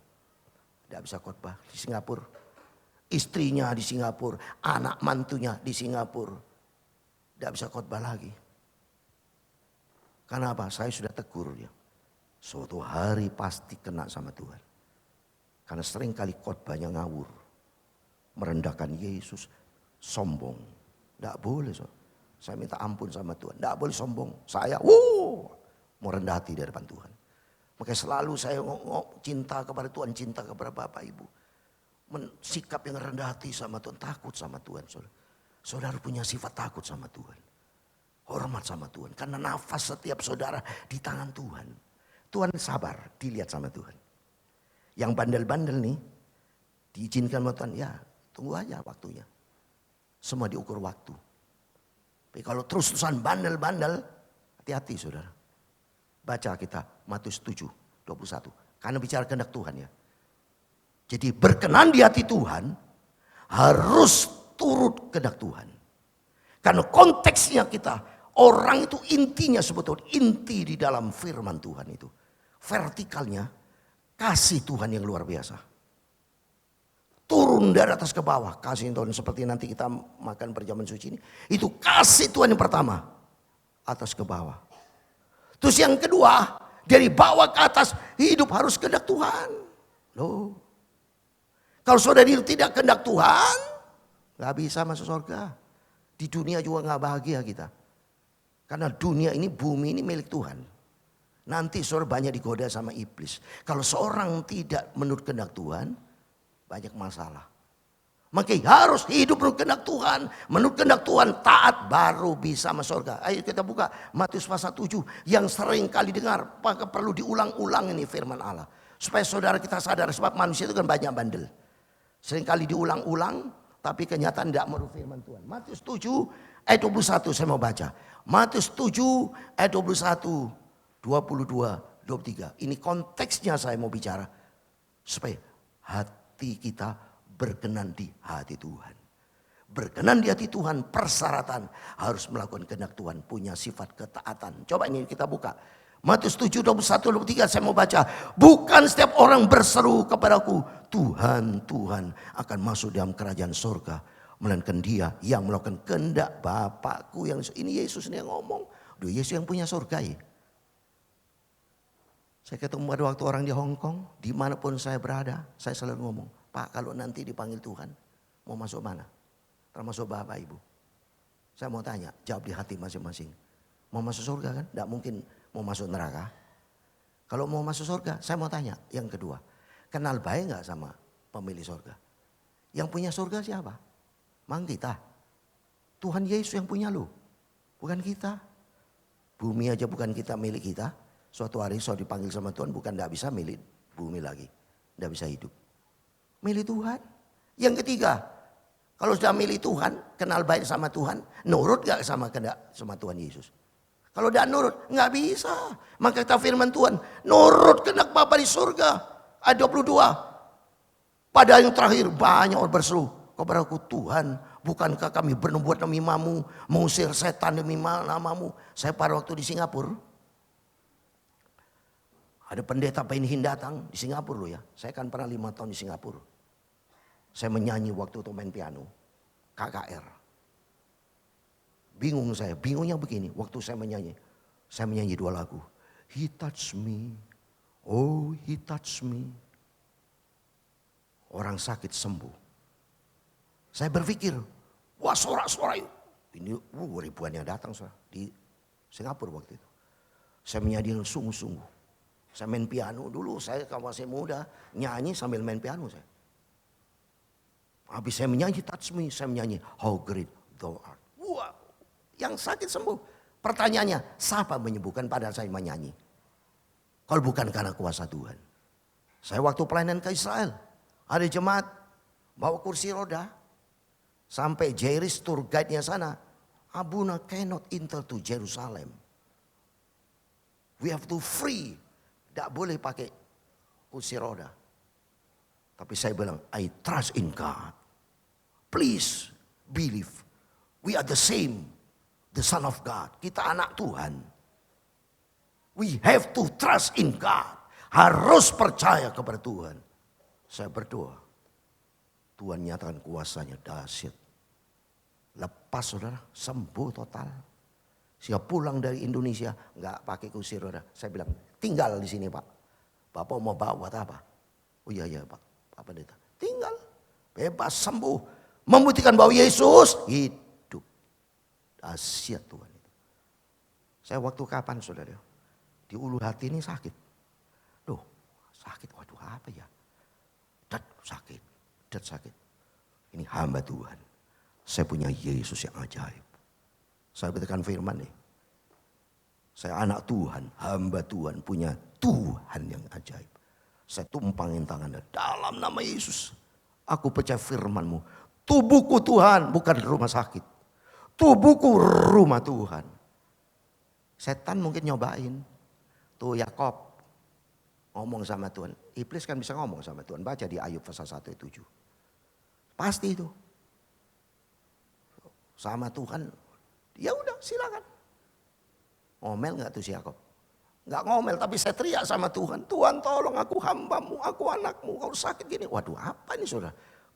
Tidak bisa khotbah di Singapura. Istrinya di Singapura. Anak mantunya di Singapura. Tidak bisa khotbah lagi. Karena apa? Saya sudah tegur dia. Suatu hari pasti kena sama Tuhan. Karena sering kali khotbahnya ngawur. Merendahkan Yesus. Sombong. Tidak boleh. Saya minta ampun sama Tuhan. Tidak boleh sombong. Saya mau rendah hati di hadapan Tuhan. Makanya selalu saya cinta kepada Tuhan. Cinta kepada Bapak Ibu. Sikap yang rendah hati sama Tuhan. Takut sama Tuhan. Saudara punya sifat takut sama Tuhan. Hormat sama Tuhan. Karena nafas setiap saudara di tangan Tuhan. Tuhan sabar dilihat sama Tuhan. Yang bandel-bandel nih. Diizinkan sama Tuhan. Ya tunggu aja waktunya. Semua diukur waktu. Tapi kalau terus-terusan bandel-bandel. Hati-hati saudara. Baca kita Matius 7, 21. Karena bicara kehendak Tuhan ya. Jadi berkenan di hati Tuhan. Harus turut kehendak Tuhan. Karena konteksnya kita. Orang itu intinya sebetulnya. Inti di dalam firman Tuhan itu. Vertikalnya. Kasih Tuhan yang luar biasa. Turun dari atas ke bawah. Kasih Tuhan seperti nanti kita makan perjamuan suci ini. Itu kasih Tuhan yang pertama. Atas ke bawah. Terus yang kedua, dari bawah ke atas hidup harus kehendak Tuhan. Loh. Kalau saudara hidup tidak kehendak Tuhan, gak bisa masuk surga. Di dunia juga gak bahagia kita. Karena dunia ini, bumi ini milik Tuhan. Nanti saudara banyak digoda sama iblis. Kalau seorang tidak menurut kehendak Tuhan, banyak masalah. Makanya harus hidup menurut kehendak Tuhan. Menurut kehendak Tuhan taat baru bisa masuk surga. Ayo kita buka Matius pasal 7 yang sering kali dengar. Maka perlu diulang-ulang ini firman Allah. Supaya saudara kita sadar sebab manusia itu kan banyak bandel. Sering kali diulang-ulang tapi kenyataan tidak menurut firman Tuhan. Matius 7 ayat 21 saya mau baca. Matius 7 ayat 21, 22, 23. Ini konteksnya saya mau bicara. Supaya hati kita berkenan di hati Tuhan. Berkenan di hati Tuhan persyaratan harus melakukan kehendak Tuhan. Punya sifat ketaatan. Coba ini kita buka. Matius 7, 21, 23 saya mau baca. Bukan setiap orang berseru kepadaku. Tuhan, Tuhan akan masuk dalam kerajaan surga. Melainkan dia yang melakukan kehendak Bapakku. Yang ini Yesus yang ngomong. Duh, Yesus yang punya surga ya. Saya ketemu ada waktu orang di Hong Kong. Dimanapun saya berada. Saya selalu ngomong. Pak kalau nanti dipanggil Tuhan. Mau masuk mana? Termasuk Bapak Ibu. Saya mau tanya. Jawab di hati masing-masing. Mau masuk surga kan? Tidak mungkin mau masuk neraka. Kalau mau masuk surga. Saya mau tanya. Yang kedua. Kenal baik gak sama pemilik surga? Yang punya surga siapa? Mang kita. Tuhan Yesus yang punya lo. Bukan kita. Bumi aja bukan kita, milik kita. Suatu hari saya dipanggil sama Tuhan, bukan gak bisa milik bumi lagi. Gak bisa hidup. Milik Tuhan. Yang ketiga, kalau sudah milik Tuhan, kenal baik sama Tuhan, nurut gak sama Tuhan Yesus? Kalau tidak nurut, gak bisa. Maka kata firman Tuhan, nurut kehendak Bapa di surga. Ayat 22. Pada yang terakhir banyak orang berseru kepadaku, Tuhan, bukankah kami bernubuat demi namamu, mengusir setan demi namamu? Saya pada waktu di Singapura, ada pendeta Penhin datang di Singapura loh ya. Saya kan pernah 5 tahun di Singapura. Saya menyanyi waktu itu main piano, KKR. Bingung saya, bingungnya begini. Waktu saya menyanyi 2 lagu. He touched me, oh he touched me. Orang sakit sembuh. Saya berpikir, wah sorak-sorai. Ini ribuan yang datang di Singapura waktu itu. Saya menyanyi sungguh-sungguh. Saya main piano dulu, saya kalau masih muda nyanyi sambil main piano saya. Habis saya menyanyi touch me, saya menyanyi how great thou art. Wow, yang sakit sembuh. Pertanyaannya, siapa menyembuhkan padahal saya menyanyi? Kalau bukan karena kuasa Tuhan. Saya waktu pelayanan ke Israel, ada jemaat bawa kursi roda. Sampai Jairis tour guide-nya sana. Abuna cannot enter to Jerusalem. We have to free. Tidak boleh pakai kursi roda. Tapi saya bilang, I trust in God. Please believe. We are the same. The Son of God. Kita anak Tuhan. We have to trust in God. Harus percaya kepada Tuhan. Saya berdoa. Tuhan nyatakan kuasanya dahsyat. Lepas saudara, sembuh total. Saya pulang dari Indonesia, nggak pakai kursi roda. Saya bilang, tinggal di sini Pak. Bapak mau bawa buat apa? Oh iya Pak, Pak Pendeta. Tinggal, bebas, sembuh. Membuktikan bahwa Yesus hidup. Dahsyat Tuhan itu. Saya waktu kapan saudara? Di ulu hati ini sakit. Loh, sakit, waduh apa ya? Sakit. Ini hamba Tuhan. Saya punya Yesus yang ajaib. Saya berikan firman nih. Saya anak Tuhan, hamba Tuhan, punya Tuhan yang ajaib. Saya tumpangin tangannya dalam nama Yesus. Aku percaya firman-Mu. Tubuhku Tuhan, bukan rumah sakit. Tubuhku rumah Tuhan. Setan mungkin nyobain. Tuh Yakob ngomong sama Tuhan. Iblis kan bisa ngomong sama Tuhan. Baca di Ayub pasal 1 ayat 7. Pasti itu. Sama Tuhan. Ya udah silakan. Ngomel gak tuh si Yakob? Gak ngomel, tapi saya teriak sama Tuhan. Tuhan tolong aku, hambamu, aku anakmu. Kalau sakit gini, waduh apa ini saudara?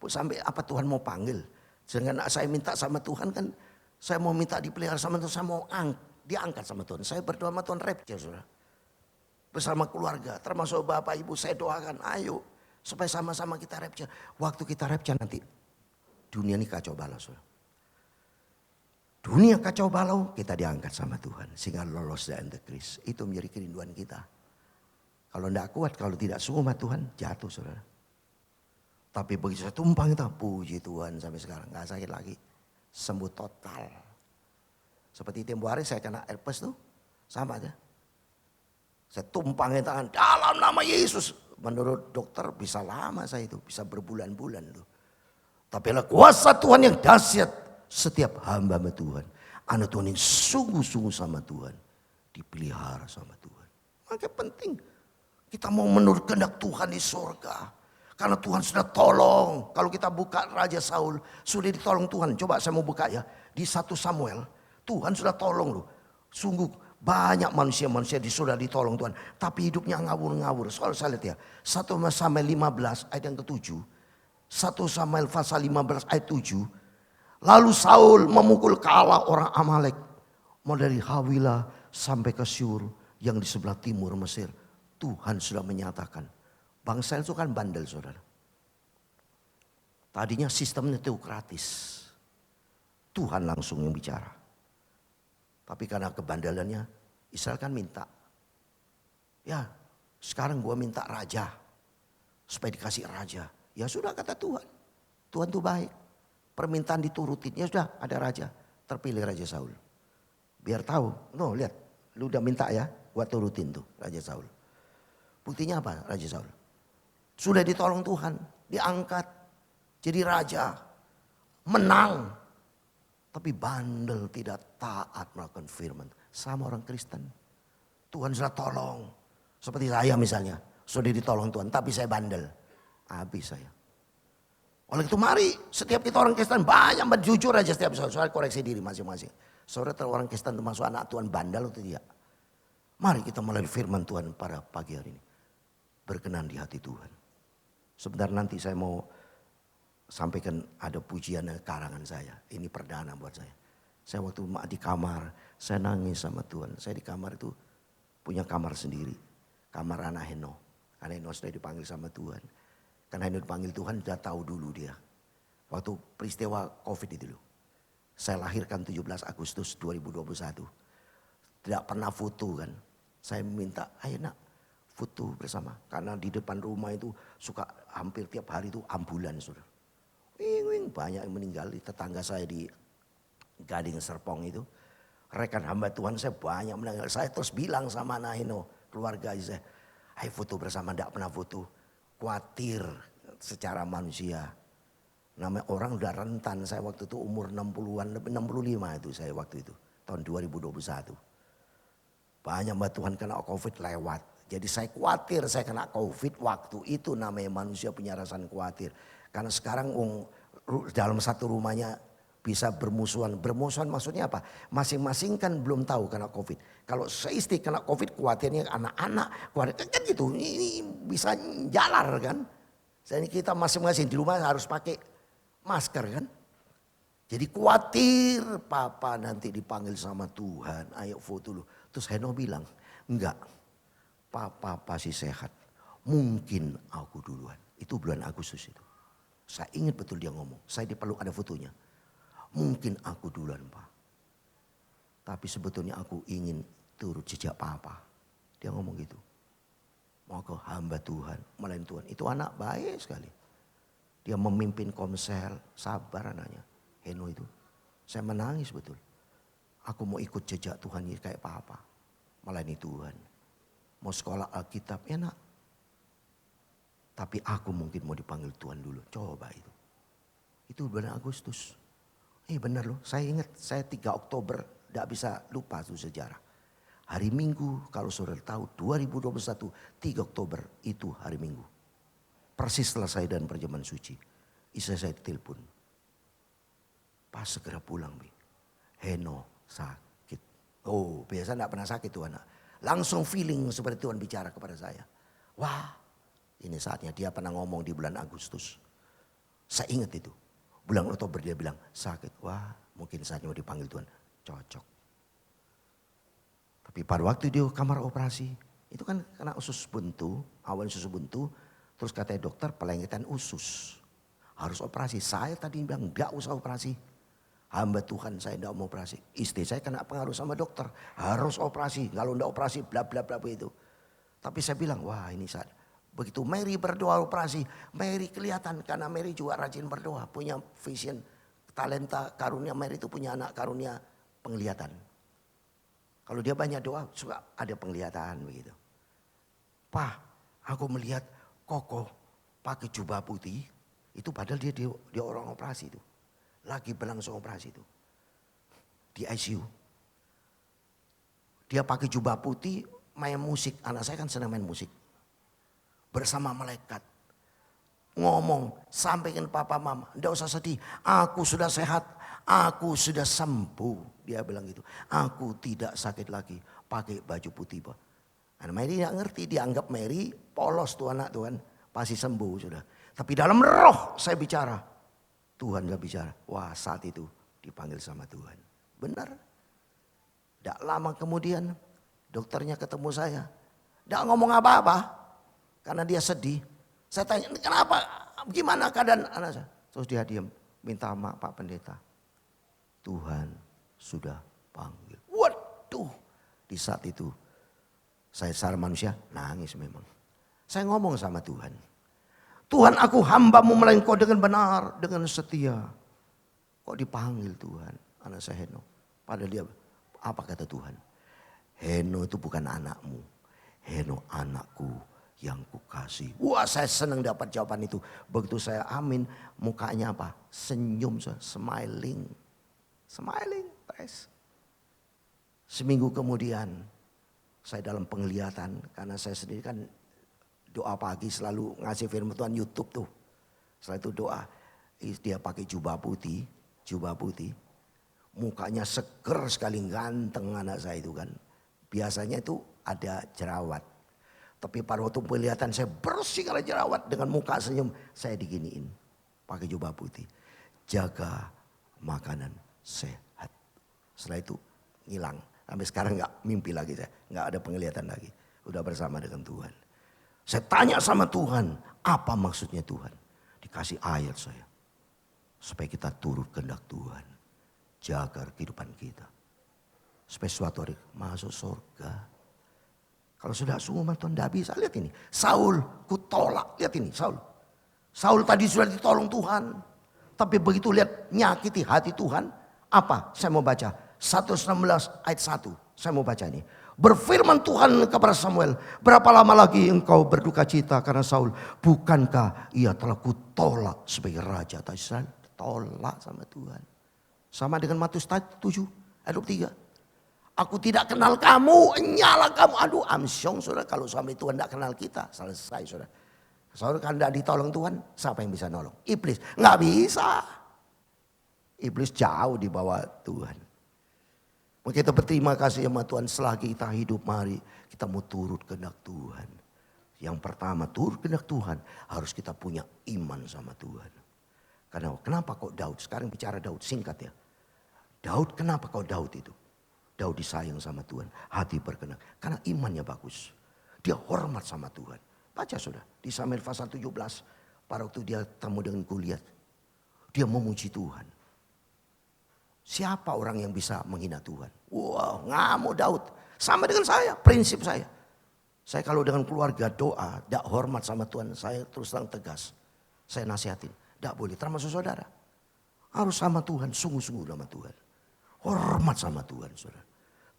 Sampai apa Tuhan mau panggil? Sedangkan saya minta sama Tuhan kan. Saya mau minta dipelihara sama Tuhan. Saya mau diangkat sama Tuhan. Saya berdoa sama Tuhan rapture saudara. Bersama keluarga, termasuk bapak ibu, saya doakan, ayo supaya sama-sama kita rapture. Waktu kita rapture nanti, dunia ini kacau balau. Saudara. Dunia kacau balau, kita diangkat sama Tuhan. Sehingga lolos dari Antikris. Itu menjadi kerinduan kita. Kalau tidak kuat, kalau tidak sungguh sama Tuhan, jatuh saudara. Tapi begitu saya tumpang itu, puji Tuhan sampai sekarang. Gak sakit lagi, sembuh total. Seperti tempo hari saya kena herpes tuh, sama aja. Saya tumpangin tangan dalam nama Yesus. Menurut dokter bisa lama saya itu. Bisa berbulan-bulan tuh. Tapi adalah kuasa Tuhan yang dahsyat. Setiap hamba Tuhan. Anak Tuhan yang sungguh-sungguh sama Tuhan. Dipelihara sama Tuhan. Makanya penting. Kita mau menurut kehendak Tuhan di surga. Karena Tuhan sudah tolong. Kalau kita buka Raja Saul. Sudah ditolong Tuhan. Coba saya mau buka ya. Di 1 Samuel. Tuhan sudah tolong loh. Sungguh. Banyak manusia-manusia sudah ditolong Tuhan. Tapi hidupnya ngawur-ngawur. Soal saya lihat ya. 1 Samuel 15 ayat yang ke-7. 1 Samuel pasal 15 ayat 7. Lalu Saul memukul kepala orang Amalek. Mulai dari Hawilah sampai ke Syur. Yang di sebelah timur Mesir. Tuhan sudah menyatakan. Bangsa itu kan bandel saudara. Tadinya sistemnya teokratis. Tuhan langsung yang bicara. Tapi karena kebandelannya, Israel kan minta. Ya, sekarang gua minta raja. supaya dikasih raja. Ya sudah kata Tuhan. Tuhan tuh baik. Permintaan diturutin. Ya sudah ada raja. Terpilih Raja Saul. Biar tahu. No lihat. Lu udah minta ya. Gua turutin tuh Raja Saul. Buktinya apa Raja Saul? Sudah ditolong Tuhan. Diangkat. Jadi raja. Menang. Tapi bandel tidak taat melakukan firman. Sama orang Kristen. Tuhan sudah tolong. Seperti saya misalnya. Sudah ditolong Tuhan. Tapi saya bandel. Habis saya. Oleh itu mari setiap kita orang Kristen banyak jujur aja setiap soal koreksi diri masing-masing. Saudara orang Kristen termasuk anak Tuhan bandel atau tidak? Mari kita mulai firman Tuhan pada pagi hari ini. Berkenan di hati Tuhan. Sebentar nanti saya mau sampaikan ada pujian karangan saya. Ini perdana buat saya. Saya waktu di kamar, saya nangis sama Tuhan. Saya di kamar itu punya kamar sendiri. Kamar anak Heno. Karena Heno sudah dipanggil sama Tuhan. Karena Heno dipanggil Tuhan sudah tahu dulu dia. Waktu peristiwa COVID itu loh. Saya lahirkan 17 Agustus 2021. Tidak pernah foto kan. Saya minta, ayo nak foto bersama. Karena di depan rumah itu suka hampir tiap hari itu ambulan saudara. Banyak yang meninggal di tetangga saya di Gading Serpong itu. Rekan hamba Tuhan saya banyak meninggal. Saya terus bilang sama anak Heno, keluarga saya. Ayo foto bersama, tidak pernah foto. Khawatir secara manusia. Namanya orang udah rentan. Saya waktu itu umur 60-an, 65 itu saya waktu itu. Tahun 2021. Banyak mbak Tuhan kena COVID lewat. Jadi saya khawatir saya kena COVID waktu itu namanya manusia punya rasa khawatir. Karena sekarang dalam satu rumahnya bisa bermusuhan. Bermusuhan maksudnya apa? Masing-masing kan belum tahu kena COVID. Kalau seistri kena COVID khawatirnya anak-anak. Khawatir, kan gitu, ini bisa jalar kan. Jadi kita masing-masing di rumah harus pakai masker kan. Jadi khawatir papa nanti dipanggil sama Tuhan. Ayo foto lu. Terus Heno bilang, enggak. Papa pasti sehat. Mungkin aku duluan. Itu bulan Agustus itu. Saya ingat betul dia ngomong. Saya dipeluk ada fotonya. Mungkin aku duluan Pak. Tapi sebetulnya aku ingin turut jejak Papa. Dia ngomong gitu. Mau ke hamba Tuhan, melayani Tuhan. Itu anak baik sekali. Dia memimpin komsel, sabar anaknya. Heno itu. Saya menangis betul. Aku mau ikut jejak Tuhan kayak Papa. Melayani Tuhan. Mau sekolah Alkitab enak. Tapi aku mungkin mau dipanggil Tuhan dulu. Coba itu. Itu bulan Agustus. Benar loh, saya ingat saya 3 Oktober, tidak bisa lupa itu sejarah. Hari Minggu, kalau saudara tahu 2021, 3 Oktober itu hari Minggu. Persis setelah saya dan perjamuan suci. Istri saya telepon. Pas segera pulang, Bi. Heno sakit. Oh, biasa tidak pernah sakit tuh anak. Langsung feeling seperti Tuhan bicara kepada saya. Wah, ini saatnya dia pernah ngomong di bulan Agustus. Saya ingat itu. Bulan Oktober dia bilang sakit. Wah mungkin saatnya mau dipanggil Tuhan. Cocok. Tapi pada waktu dia kamar operasi. Itu kan kena usus buntu. Awalnya usus buntu. Terus katanya dokter pelengketan usus. Harus operasi. Saya tadi bilang gak usah operasi. Hamba Tuhan saya gak mau operasi. Istri saya kena pengaruh sama dokter. Harus operasi. Kalau gak operasi bla bla bla itu. Tapi saya bilang wah ini saat. Begitu Mary berdoa operasi, Mary kelihatan karena Mary juga rajin berdoa, punya vision, talenta karunia. Mary itu punya anak karunia penglihatan. Kalau dia banyak doa, suka ada penglihatan begitu. Pak, aku melihat Koko pakai jubah putih, itu padahal dia orang operasi itu. Lagi berlangsung operasi itu. Di ICU. Dia pakai jubah putih, main musik. Anak saya kan senang main musik. Bersama malaikat. Ngomong, sampaikan papa mama. Tidak usah sedih, aku sudah sehat. Aku sudah sembuh. Dia bilang gitu. Aku tidak sakit lagi. Pakai baju putih. Pak. Anak Mary tidak ngerti. Dianggap Mary polos tuh anak Tuhan. Pasti sembuh sudah. Tapi dalam roh saya bicara. Tuhan gak bicara. Wah saat itu dipanggil sama Tuhan. Benar. Tidak lama kemudian dokternya ketemu saya. Tidak ngomong apa-apa. Karena dia sedih. Saya tanya, kenapa? Gimana keadaan anak saya? Terus dia diam. Minta maaf Pak Pendeta. Tuhan sudah panggil. Waduh. Di saat itu. Saya secara manusia nangis memang. Saya ngomong sama Tuhan. Tuhan, aku hambamu melayani kau dengan benar, dengan setia. Kok dipanggil Tuhan, anak saya Henok. Padahal dia, apa kata Tuhan? Henok itu bukan anakmu. Henok anakku yang kukasih. Wah, saya senang dapat jawaban itu. Begitu saya amin, mukanya apa? Senyum, smiling. Smiling, guys. Seminggu kemudian, saya dalam penglihatan, karena saya sendiri kan doa pagi selalu ngasih firman Tuhan YouTube tuh. Setelah itu doa, dia pakai jubah putih. Mukanya seger sekali, ganteng anak saya itu kan. Biasanya itu ada jerawat. Tapi pada waktu penglihatan saya bersih karena jerawat, dengan muka senyum. Saya diginiin, pakai jubah putih. Jaga makanan sehat. Setelah itu hilang. Sampai sekarang gak mimpi lagi saya. Gak ada penglihatan lagi. Udah bersama dengan Tuhan. Saya tanya sama Tuhan, apa maksudnya Tuhan? Dikasih ayat saya. Supaya kita turut kehendak Tuhan. Jaga kehidupan kita. Supaya suatu hari masuk surga. Kalau sudah sungguh Tuhan tidak bisa. Lihat ini. Saul kutolak. Lihat ini Saul. Saul tadi sudah ditolong Tuhan. Tapi begitu lihat nyakiti hati Tuhan. Apa? Saya mau baca. 116 ayat 1. Saya mau baca ini. Berfirman Tuhan kepada Samuel, berapa lama lagi engkau berduka cita karena Saul? Bukankah ia telah kutolak sebagai raja atas Israel? Tolak sama Tuhan. Sama dengan Matius 7 ayat 23. Aku tidak kenal kamu, nyala kamu. Aduh, amsyong saudara, kalau suami Tuhan tidak kenal kita, selesai saudara. Saudara kan tidak ditolong Tuhan, siapa yang bisa nolong? Iblis, nggak bisa. Iblis jauh di bawah Tuhan. Maka kita berterima kasih sama Tuhan, selagi kita hidup mari kita mau turut kehendak Tuhan. Yang pertama turut kehendak Tuhan harus kita punya iman sama Tuhan. Karena kenapa kok Daud, sekarang bicara Daud singkat ya. Daud kenapa kok Daud itu? Daud disayang sama Tuhan, hati berkenan. Karena imannya bagus. Dia hormat sama Tuhan. Baca sudah di Samuel pasal 17. Pada waktu dia temu dengan Goliat. Dia memuji Tuhan. Siapa orang yang bisa menghina Tuhan? Wow, ngamuk Daud. Sama dengan saya, prinsip saya. Saya kalau dengan keluarga doa, tidak hormat sama Tuhan, saya terus terang tegas. Saya nasihatin, tidak boleh, termasuk saudara. Harus sama Tuhan, sungguh-sungguh sama Tuhan. Hormat sama Tuhan, saudara.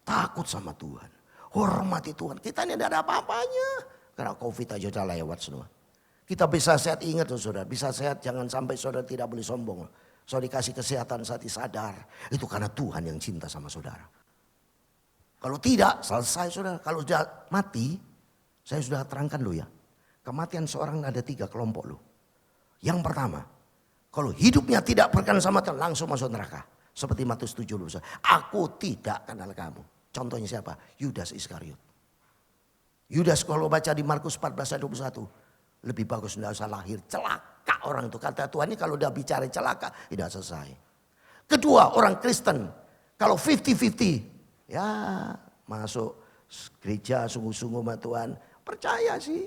Takut sama Tuhan. Hormati Tuhan. Kita ini tidak ada apa-apanya. Karena COVID aja sudah lewat semua. Kita bisa sehat, ingat saudara. Bisa sehat, jangan sampai saudara tidak boleh sombong. Saudara dikasih kesehatan saat sadar. Itu karena Tuhan yang cinta sama saudara. Kalau tidak, selesai saudara. Kalau sudah mati, saya sudah terangkan loh ya. Kematian seorang ada 3 kelompok loh. Yang pertama, kalau hidupnya tidak berkenan sama Tuhan, langsung masuk neraka. Seperti Matius 7 loh. Aku tidak kenal kamu. Contohnya siapa? Yudas Iskariot. Yudas kalau baca di Markus 14 ayat 21. Lebih bagus tidak usah lahir, celaka orang itu. Kata Tuhan ini kalau udah bicara celaka, tidak selesai. Kedua, orang Kristen. Kalau 50-50, ya masuk gereja sungguh-sungguh sama Tuhan. Percaya sih.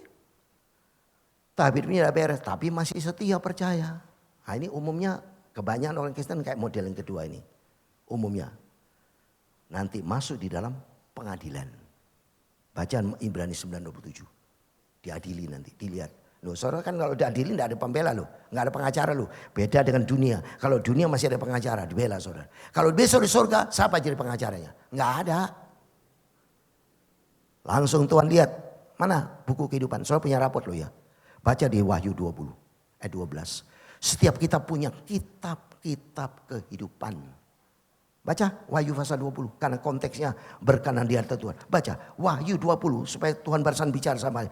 Tapi hidupnya tidak beres, tapi masih setia percaya. Nah ini umumnya kebanyakan orang Kristen kayak model yang kedua ini. Umumnya. Nanti masuk di dalam pengadilan. Bacaan Ibrani 9:27. Diadili nanti, dilihat. Loh, saudara kan kalau diadili tidak ada pembela loh. Nggak ada pengacara loh. Beda dengan dunia. Kalau dunia masih ada pengacara, dibela saudara. Kalau besok di surga, siapa jadi pengacaranya? Nggak ada. Langsung Tuhan lihat. Mana buku kehidupan? Saudara punya rapot loh ya. Baca di Wahyu 20 ayat 12. Setiap kita punya kitab-kitab kehidupan. Baca Wahyu pasal 20. Karena konteksnya berkenan di hadapan Tuhan. Baca Wahyu 20 supaya Tuhan barusan bicara sama saya.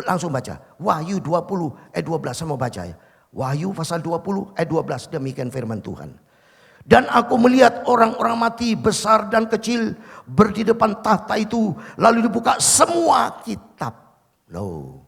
Langsung baca. Wahyu 20 ayat 12. Saya mau baca ya. Wahyu pasal 20 ayat 12. Demikian firman Tuhan. Dan aku melihat orang-orang mati besar dan kecil berdiri di depan tahta itu. Lalu dibuka semua kitab. Loh.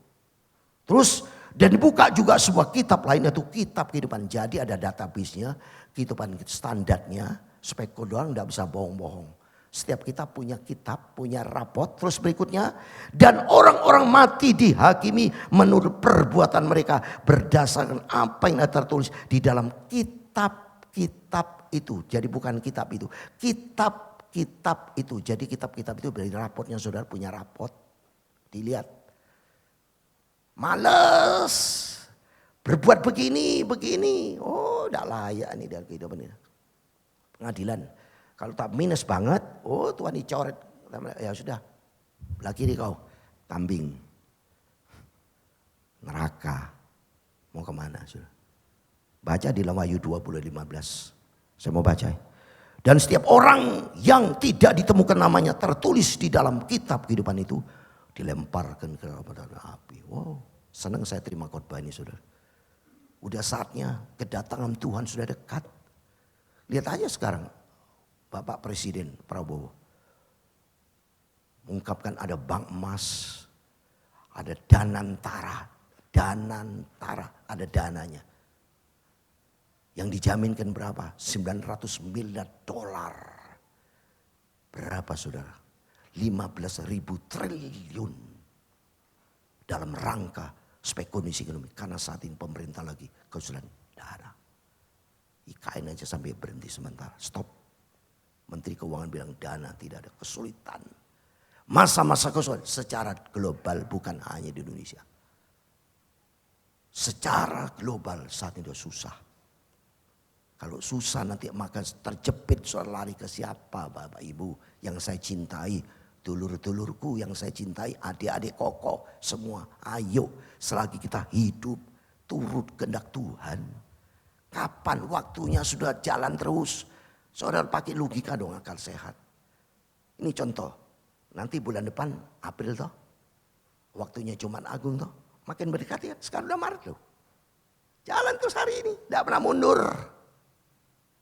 Terus dan dibuka juga sebuah kitab lain. Yaitu kitab kehidupan. Jadi ada database-nya. Kehidupan standarnya. Supaya kau doang tidak bisa bohong-bohong. Setiap kita punya kitab, punya rapot. Terus berikutnya. Dan orang-orang mati dihakimi menurut perbuatan mereka. Berdasarkan apa yang tertulis di dalam kitab-kitab itu. Jadi bukan kitab itu. Kitab-kitab itu. Jadi kitab-kitab itu dari rapotnya saudara punya rapot. Dilihat. Males. Berbuat begini. Oh, tidak layak nih dalam kehidupan ini. Pengadilan. Kalau tak minus banget, oh Tuhan dicoret. Ya sudah, belah kiri kau, kambing. Neraka. Mau kemana? Sudah. Baca di dalam Wahyu 20:15. Saya mau baca. Dan setiap orang yang tidak ditemukan namanya tertulis di dalam kitab kehidupan itu dilemparkan ke dalam api. Wow, senang saya terima khotbah ini, saudara. Udah saatnya kedatangan Tuhan sudah dekat. Lihat aja sekarang Bapak Presiden Prabowo mengungkapkan ada bank emas, ada Danantara, ada dananya. Yang dijaminkan berapa? 900 miliar dolar. Berapa saudara? 15.000 triliun. Dalam rangka supaya kondisi ekonomi. Karena saat ini pemerintah lagi kesulitan dana. IKN aja sampai berhenti sementara. Stop. Menteri Keuangan bilang dana tidak ada, kesulitan. Masa-masa kesulitan secara global, bukan hanya di Indonesia. Secara global saat ini susah. Kalau susah nanti maka terjepit soal lari ke siapa Bapak Ibu yang saya cintai. Dulur-dulurku yang saya cintai, adik-adik kokoh semua. Ayo selagi kita hidup turut kehendak Tuhan. Kapan waktunya sudah jalan terus. Saudara pakai logika dong, akal sehat. Ini contoh. Nanti bulan depan April toh. Waktunya Jumat Agung toh. Makin mendekati kan. Sekarang udah Maret loh. Jalan terus hari ini. Tidak pernah mundur.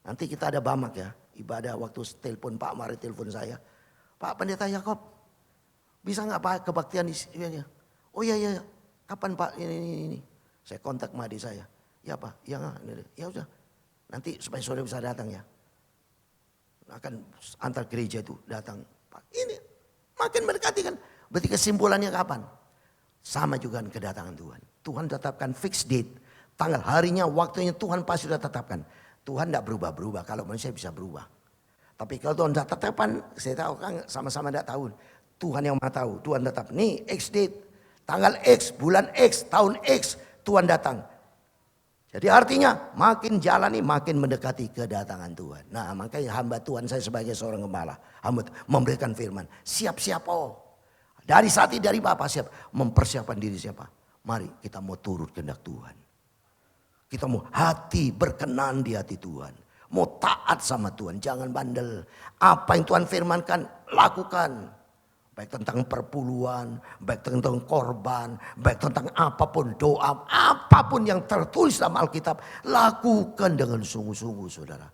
Nanti kita ada bamak ya. Ibadah waktu telepon Pak Mari telepon saya. Pak Pendeta Yakob. Bisa gak Pak kebaktian di sini? Oh iya. Kapan Pak ini. Saya kontak sama adik saya. Ya Pak. Ya udah. Nanti supaya saudara bisa datang ya. Akan antar gereja itu datang. Pak ini makin mendekati kan. Berarti kesimpulannya kapan? Sama juga dengan kedatangan Tuhan. Tuhan tetapkan fix date. Tanggal harinya, waktunya Tuhan pasti sudah tetapkan. Tuhan tidak berubah-berubah. Kalau manusia bisa berubah. Tapi kalau Tuhan sudah tetapkan, saya tahu kan sama-sama tidak tahu. Tuhan yang maha tahu. Tuhan tetap. Nih X date. Tanggal X, bulan X, tahun X. Tuhan datang. Jadi artinya makin jalani makin mendekati kedatangan Tuhan. Nah makanya hamba Tuhan saya sebagai seorang gembala. Hamba memberikan firman. Siap-siap oh. Dari saat ini dari Bapak siap. Mempersiapkan diri siapa? Mari kita mau turut kehendak Tuhan. Kita mau hati berkenan di hati Tuhan. Mau taat sama Tuhan. Jangan bandel. Apa yang Tuhan firmankan lakukan. Baik tentang perpuluhan, baik tentang korban, baik tentang apapun doa, apapun yang tertulis dalam Alkitab, lakukan dengan sungguh-sungguh saudara.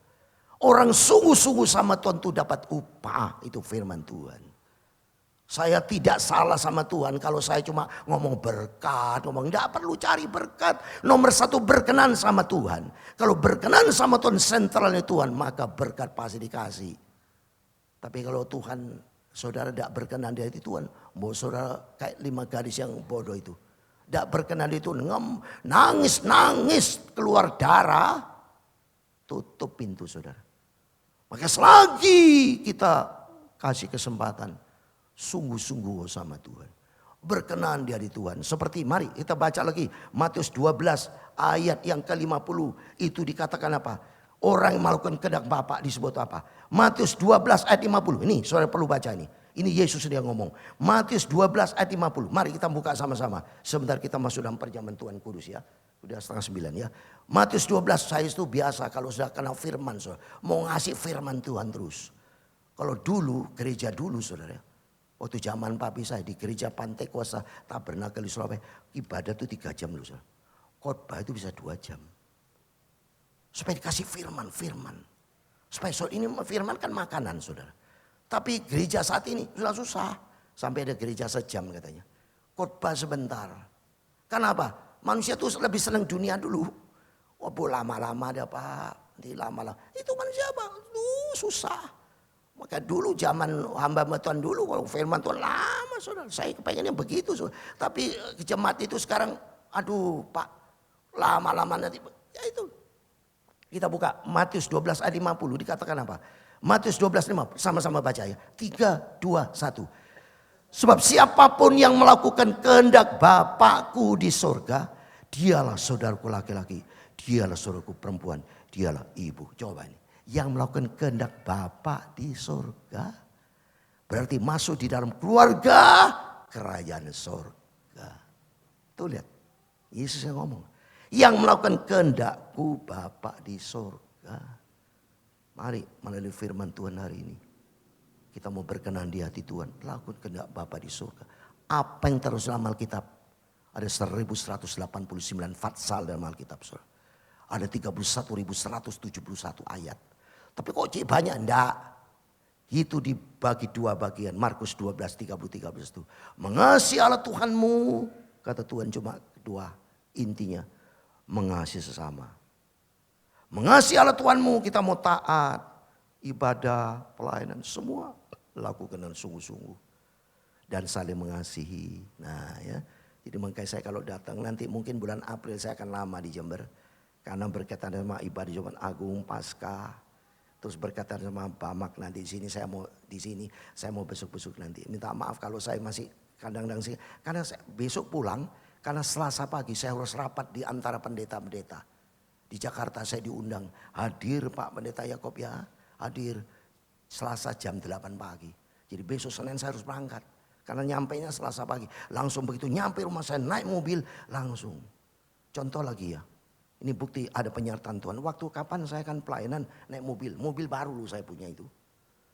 Orang sungguh-sungguh sama Tuhan itu dapat upah, itu firman Tuhan. Saya tidak salah sama Tuhan kalau saya cuma ngomong berkat, tidak perlu cari berkat. Nomor satu berkenan sama Tuhan. Kalau berkenan sama Tuhan, sentralnya Tuhan, maka berkat pasti dikasih. Tapi kalau Tuhan saudara tidak berkenan di hati Tuhan. Mau saudara kayak 5 gadis yang bodoh itu. Tidak berkenan di Tuhan. Nangis keluar darah. Tutup pintu saudara. Maka selagi kita kasih kesempatan. Sungguh-sungguh sama Tuhan. Berkenan di hati Tuhan. Seperti mari kita baca lagi. Matius 12 ayat yang ke-50. Itu dikatakan apa? Orang yang melakukan kehendak Bapa disebut apa? Matius 12 ayat 50. Ini saudara perlu baca ini. Ini Yesus dia ngomong. Matius 12 ayat 50. Mari kita buka sama-sama. Sebentar kita masuk dalam perjamuan Tuhan Kudus ya. Udah 8:30 ya. Matius 12 saya itu biasa kalau sudah kenal firman saudara. Mau ngasih firman Tuhan terus. Kalau dulu gereja dulu saudara. Waktu zaman papi saya di gereja Pantai Kuasa Tabernakel di Surabaya. Ibadah itu 3 jam loh saudara. Khotbah itu bisa 2 jam. Supaya dikasih firman. Supaya ini firman kan makanan saudara. Tapi gereja saat ini sudah susah. Sampai ada gereja sejam katanya. Khotbah sebentar. Kenapa? Manusia tuh lebih senang dunia dulu. Wah lama-lama ada Pak. Lama-lama. Itu manusia apa? Susah. Maka dulu zaman hamba Tuhan dulu. Kalau firman Tuhan lama saudara. Saya kepengennya begitu saudara. Tapi jemaat itu sekarang. Aduh Pak. Lama-lama nanti. Ya itu. Kita buka Matius 12 ayat 50 dikatakan apa? Matius 12 50 sama-sama baca ya. 3, 2, 1. Sebab siapapun yang melakukan kehendak Bapakku di surga Dialah saudaraku laki-laki, dialah saudaraku perempuan, dialah ibu. Coba ini, yang melakukan kehendak Bapa di surga. Berarti masuk di dalam keluarga kerajaan surga. Tuh lihat, Yesus yang ngomong. Yang melakukan kehendakku Bapa di surga. Mari melalui firman Tuhan hari ini. Kita mau berkenan di hati Tuhan. Lakukan kehendak Bapa di surga. Apa yang terus dalam Alkitab? Ada 1189 fatsal dalam Alkitab. Saudara. Ada 31.171 ayat. Tapi kok banyak? Enggak. Itu dibagi dua bagian. Markus 12, 30, 13 itu. Mengasihi Allah Tuhanmu. Kata Tuhan cuma dua. Intinya mengasihi sesama. Mengasihi Allah Tuhanmu, kita mau taat. Ibadah, pelayanan, semua lakukan dengan sungguh-sungguh. Dan saling mengasihi. Nah ya. Jadi makanya saya kalau datang nanti mungkin bulan April saya akan lama di Jember. Karena berkaitan sama ibadah Jumat Agung, Paskah. Terus berkaitan sama Bamak nanti di sini saya mau besok-besok nanti. Minta maaf kalau saya masih kadang-kadang sih. Karena saya besok pulang, karena Selasa pagi saya harus rapat di antara pendeta-pendeta. Di Jakarta saya diundang. Hadir Pak Pendeta Yakob ya, hadir Selasa jam 8 pagi. Jadi besok Senin saya harus berangkat. Karena nyampainya Selasa pagi. Langsung begitu nyampe rumah saya naik mobil langsung. Contoh lagi ya. Ini bukti ada penyertaan Tuhan. Waktu kapan saya kan pelayanan naik mobil. Mobil baru loh saya punya itu.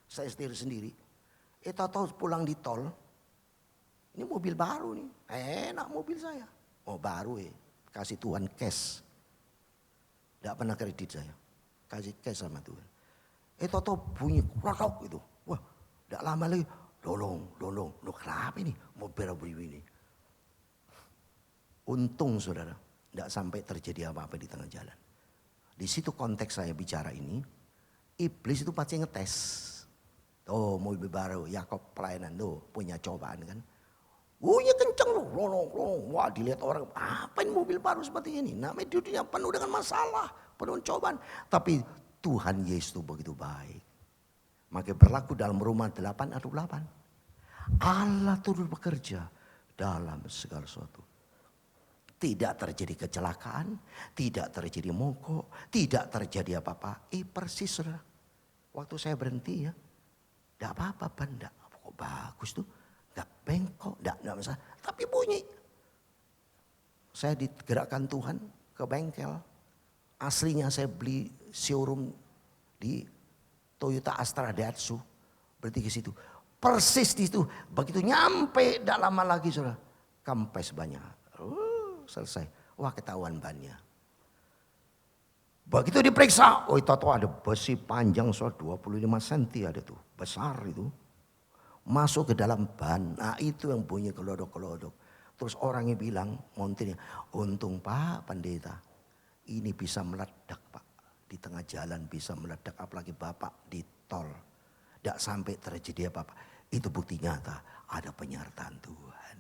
Saya setir sendiri. Tahu pulang di tol. Ini mobil baru nih. Enak mobil saya. Oh baru kasih Tuhan cash. Tidak pernah kredit saya. Kasih cash sama Tuhan. Tahu bunyi krotok gitu. Wah tidak lama lagi. Dolong. Loh kenapa ini? Mobil begini. Untung saudara. Tidak sampai terjadi apa-apa di tengah jalan. Di situ konteks saya bicara ini. Iblis itu pasti ngetes. Oh mobil baru. Yakob pelayanan tuh punya cobaan kan. Bunyi kenceng loh. Lolong. Wah dilihat orang. Apa ini mobil baru seperti ini? Namanya dunia penuh dengan masalah. Penuh cobaan. Tapi Tuhan Yesus itu begitu baik. Maka berlaku dalam Roma 8 atau 8. Allah turut bekerja dalam segala sesuatu. Tidak terjadi kecelakaan, tidak terjadi mogok, tidak terjadi apa-apa. Persis saudara. Waktu saya berhenti ya, tidak apa-apa benda. Kok bagus tuh, nggak bengkok, nggak masalah. Tapi bunyi. Saya digerakkan Tuhan ke bengkel. Aslinya saya beli showroom di Toyota Astra Daihatsu. Berarti ke situ. Persis di situ. Begitu nyampe tidak lama lagi saudara. Kempes banyak. Selesai. Wah ketahuan bannya. Begitu diperiksa. Oh itu ada besi panjang saudara 25 cm ada tuh. Besar itu. Masuk ke dalam ban. Nah itu yang bunyi kelodok-kelodok. Terus orangnya bilang. Montirnya. Untung Pak Pendeta. Ini bisa meledak Pak. Di tengah jalan bisa meledak. Apalagi Bapak di tol. Tidak sampai terjadi apa-apa. Itu bukti nyata. Ada penyertaan Tuhan.